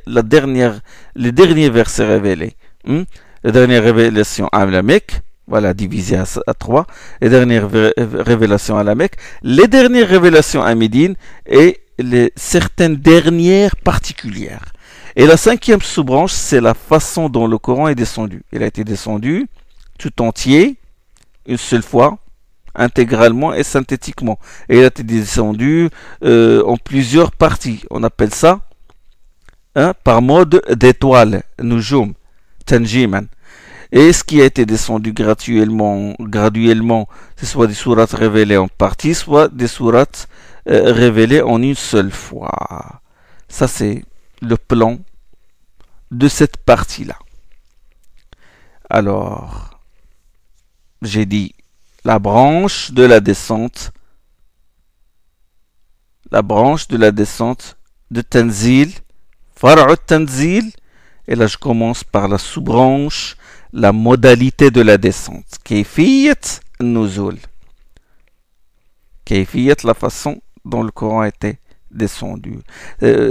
les derniers versets révélés? La dernière révélation à la Mecque, voilà, divisé à 3. Les dernières révélations à la Mecque, les dernières révélations à Médine et certaines dernières particulières. Et la cinquième sous-branche, c'est la façon dont le Coran est descendu. Il a été descendu tout entier, une seule fois, intégralement et synthétiquement. Et il a été descendu en plusieurs parties. On appelle ça par mode d'étoile, nujum, tanjiman. Et ce qui a été descendu graduellement, c'est soit des sourates révélées en partie, soit des sourates révélées en une seule fois. Ça, c'est le plan de cette partie-là. Alors, j'ai dit la branche de la descente de Tanzil, Far'u Tanzil, et là je commence par la sous-branche, la modalité de la descente. Kayfiyat nuzul. Kayfiyat, la façon dont le Coran a été descendu.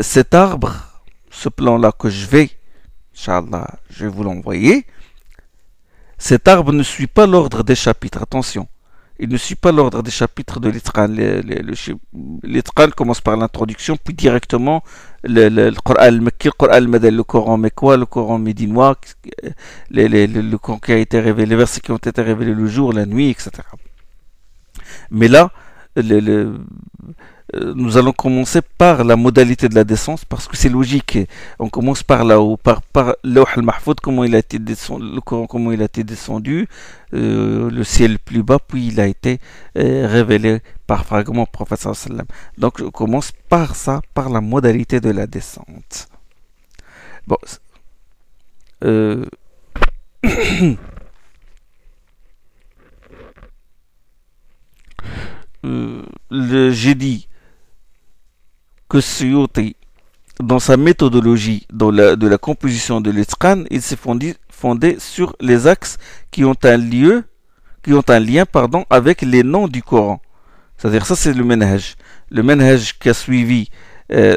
Cet arbre, ce plan-là que je vais vous l'envoyer, cet arbre ne suit pas l'ordre des chapitres, attention. Il ne suit pas l'ordre des chapitres de l'Itqan. L'Itqan commence par l'introduction, puis directement le Coran al-Makki, le Coran al-Madani, le Coran mécois, le Coran médinois, le Coran qui a été révélé, les versets qui ont été révélés le jour, la nuit, etc. Mais là, nous allons commencer par la modalité de la descente parce que c'est logique. On commence par là-haut, par Lawh al-Mahfoud, comment il a été descendu, le Coran, comment il a été descendu, le ciel plus bas, puis il a été révélé par fragments au prophète sallallahu alayhi wa sallam. Donc on commence par ça, par la modalité de la descente. Bon. J'ai dit que Suyuti, dans sa méthodologie de la composition de l'Itqan, il s'est fondé sur les axes qui ont un lien avec les noms du Coran. C'est-à-dire, ça c'est le manhaj. Le manhaj qu'a suivi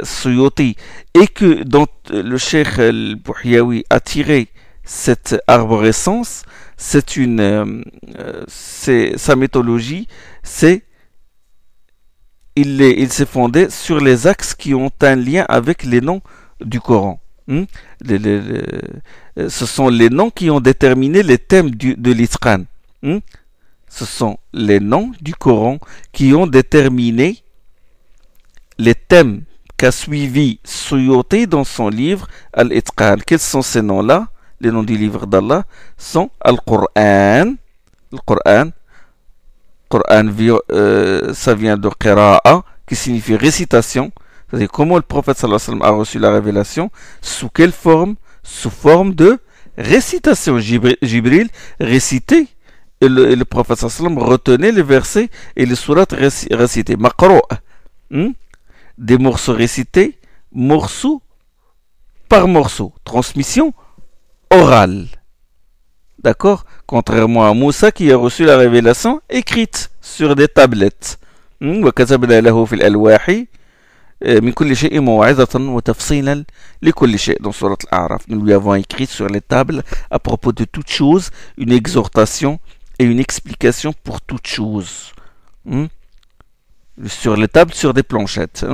Suyuti, et que dont le Cheikh al-Bouhiaoui a tiré cette arborescence, sa méthodologie, il s'est fondé sur les axes qui ont un lien avec les noms du Coran. Ce sont les noms qui ont déterminé les thèmes de l'Itqan. Ce sont les noms du Coran qui ont déterminé les thèmes qu'a suivi Suyuti dans son livre Al-Itqan. Quels sont ces noms-là? Les noms du livre d'Allah sont Al-Qur'an. Le Qur'an, ça vient de Qira'a, qui signifie récitation. C'est-à-dire comment le prophète sallallahu alayhi wa sallam a reçu la révélation. Sous quelle forme? Sous forme de récitation. Jibril récitait, et le prophète sallallahu alayhi wa sallam retenait les versets et les sourates récités. Maqro', des morceaux récités, morceau par morceau. Transmission orale. D'accord? Contrairement à Moussa qui a reçu la révélation écrite sur des tablettes. وكتبنا له في الألواح من كل شيء موعظة وتفصيلا لكل شيء. Dans Surat Al-A'raf, nous lui avons écrit sur les tables à propos de toute chose une exhortation et une explication pour toute chose. Sur les tables, sur des planchettes.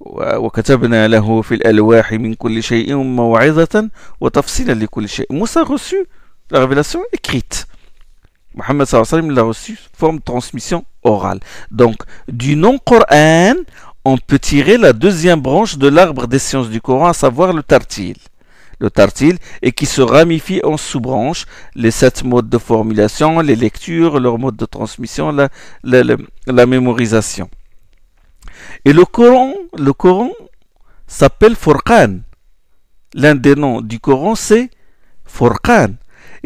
وكتبنا له في الألواح من كل شيء موعظة وتفصيلا لكل شيء. Moussa a reçu la révélation écrite. Mohammed sallallahu alayhi wa sallam l'a reçu forme de transmission orale. Donc, du nom Coran, on peut tirer la deuxième branche de l'arbre des sciences du Coran, à savoir le tartil. Le tartil, et qui se ramifie en sous-branches, les 7 modes de formulation, les lectures, leur mode de transmission, la mémorisation. Et le Coran s'appelle Furqan. L'un des noms du Coran, c'est Furqan.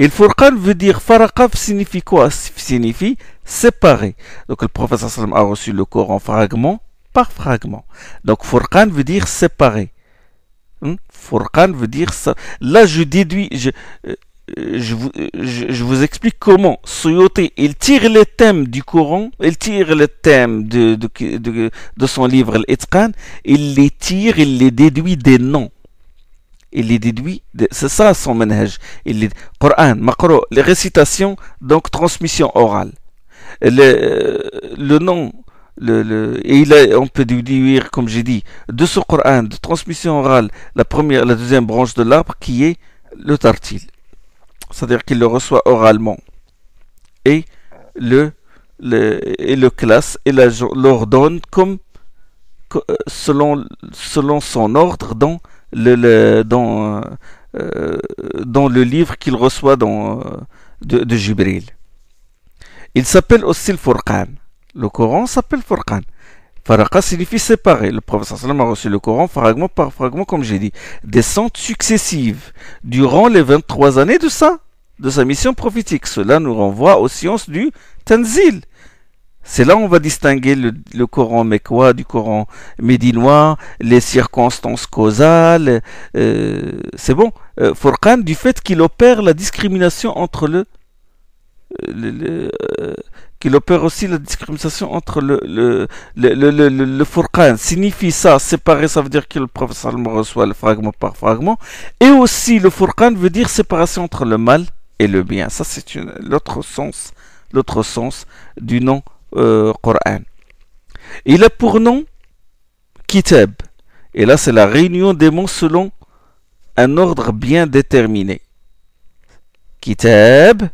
Et le Furqan veut dire Faraqa signifie quoi? Signifie séparer. Donc le prophète sallam a reçu le Coran fragment par fragment. Donc Furqan veut dire séparer. Furqan veut dire ça. Là je déduis, je vous explique comment Suyuti, il tire les thèmes du Coran, il tire les thèmes de son livre Al-Itqan, il les tire, il les déduit des noms. Il les déduit, c'est ça son manhaj. Coran, Maqro, les récitations, donc transmission orale. Le nom, on peut déduire, comme j'ai dit, de ce Coran, de transmission orale, la deuxième branche de l'arbre qui est le tartil. C'est-à-dire qu'il le reçoit oralement et le classe et l'ordonne comme selon son ordre dans le livre qu'il reçoit de Jibril. Il s'appelle aussi le Furqan. Le Coran s'appelle Furqan. Faraqa signifie séparer. Le prophète sallam a reçu le Coran fragment par fragment, comme j'ai dit. Descentes successives durant les 23 années de sa mission prophétique. Cela nous renvoie aux sciences du Tanzil. C'est là où on va distinguer le Coran mécois du Coran médinois, les circonstances causales. C'est bon. Furqan, du fait qu'il opère la discrimination entre qu'il opère aussi la discrimination entre le Furqan. Signifie ça, séparer, ça veut dire que le prophète sallam reçoit le fragment par fragment. Et aussi, le Furqan veut dire séparation entre le mal et le bien. Ça, c'est l'autre sens du nom Coran. Il a pour nom Kitab. Et là, c'est la réunion des mots selon un ordre bien déterminé. Kitab,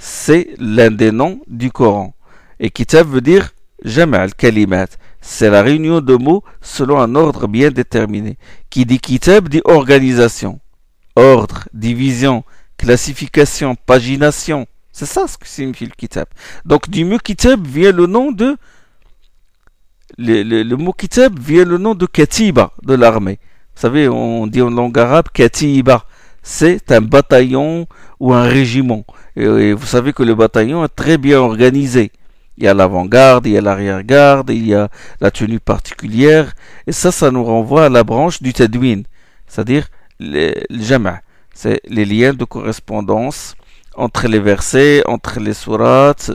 c'est l'un des noms du Coran. Et Kitab veut dire Jama' al-Kalimat. C'est la réunion de mots selon un ordre bien déterminé. Qui dit Kitab dit organisation, ordre, division, classification, pagination. C'est ça ce que signifie le Kitab. Donc du mot Kitab vient le nom de le mot Kitab vient le nom de Katiba, de l'armée. Vous savez, on dit en langue arabe Katiba. C'est un bataillon ou un régiment. Et vous savez que le bataillon est très bien organisé. Il y a l'avant-garde, il y a l'arrière-garde, il y a la tenue particulière. Et ça nous renvoie à la branche du Tadwin, c'est-à-dire le Jama'. C'est les liens de correspondance entre les versets, entre les sourates.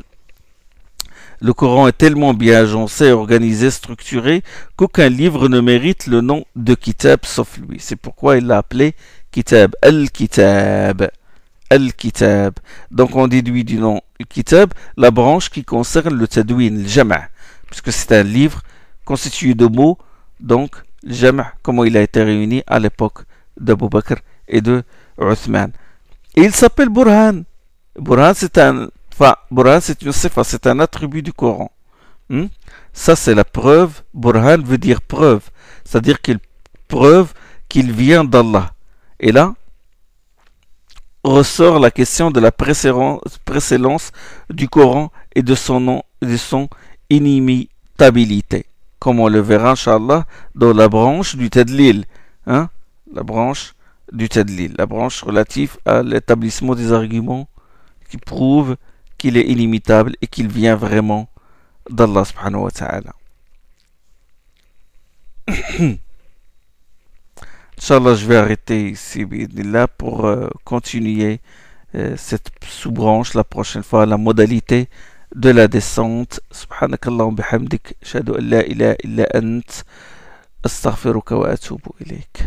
Le Coran est tellement bien agencé, organisé, structuré qu'aucun livre ne mérite le nom de Kitab sauf lui. C'est pourquoi il l'a appelé Kitab, Al-Kitab. Al-Kitab. Donc on déduit du nom Kitab la branche qui concerne le Tadwin, le Jama', puisque c'est un livre constitué de mots, donc le Jama', comment il a été réuni à l'époque d'Abu Bakr et de Uthman. Et il s'appelle Burhan. Burhan, c'est une sifa, c'est un attribut du Coran. Ça, c'est la preuve. Burhan veut dire preuve, c'est-à-dire qu'il preuve qu'il vient d'Allah. Et là, ressort la question de la précédence du Coran et de son inimitabilité, comme on le verra, Inch'Allah, dans la branche du Tadlil. La branche du Tadlil, la branche relative à l'établissement des arguments qui prouvent qu'il est inimitable et qu'il vient vraiment d'Allah subhanahu wa ta'ala. Inch'Allah, je vais arrêter ici pour continuer cette sous-branche la prochaine fois, la modalité de la descente. Subhanakallah wa bihamdik, ashhadu an la ilaha illa ant, astaghfiruka wa atubu ilayk.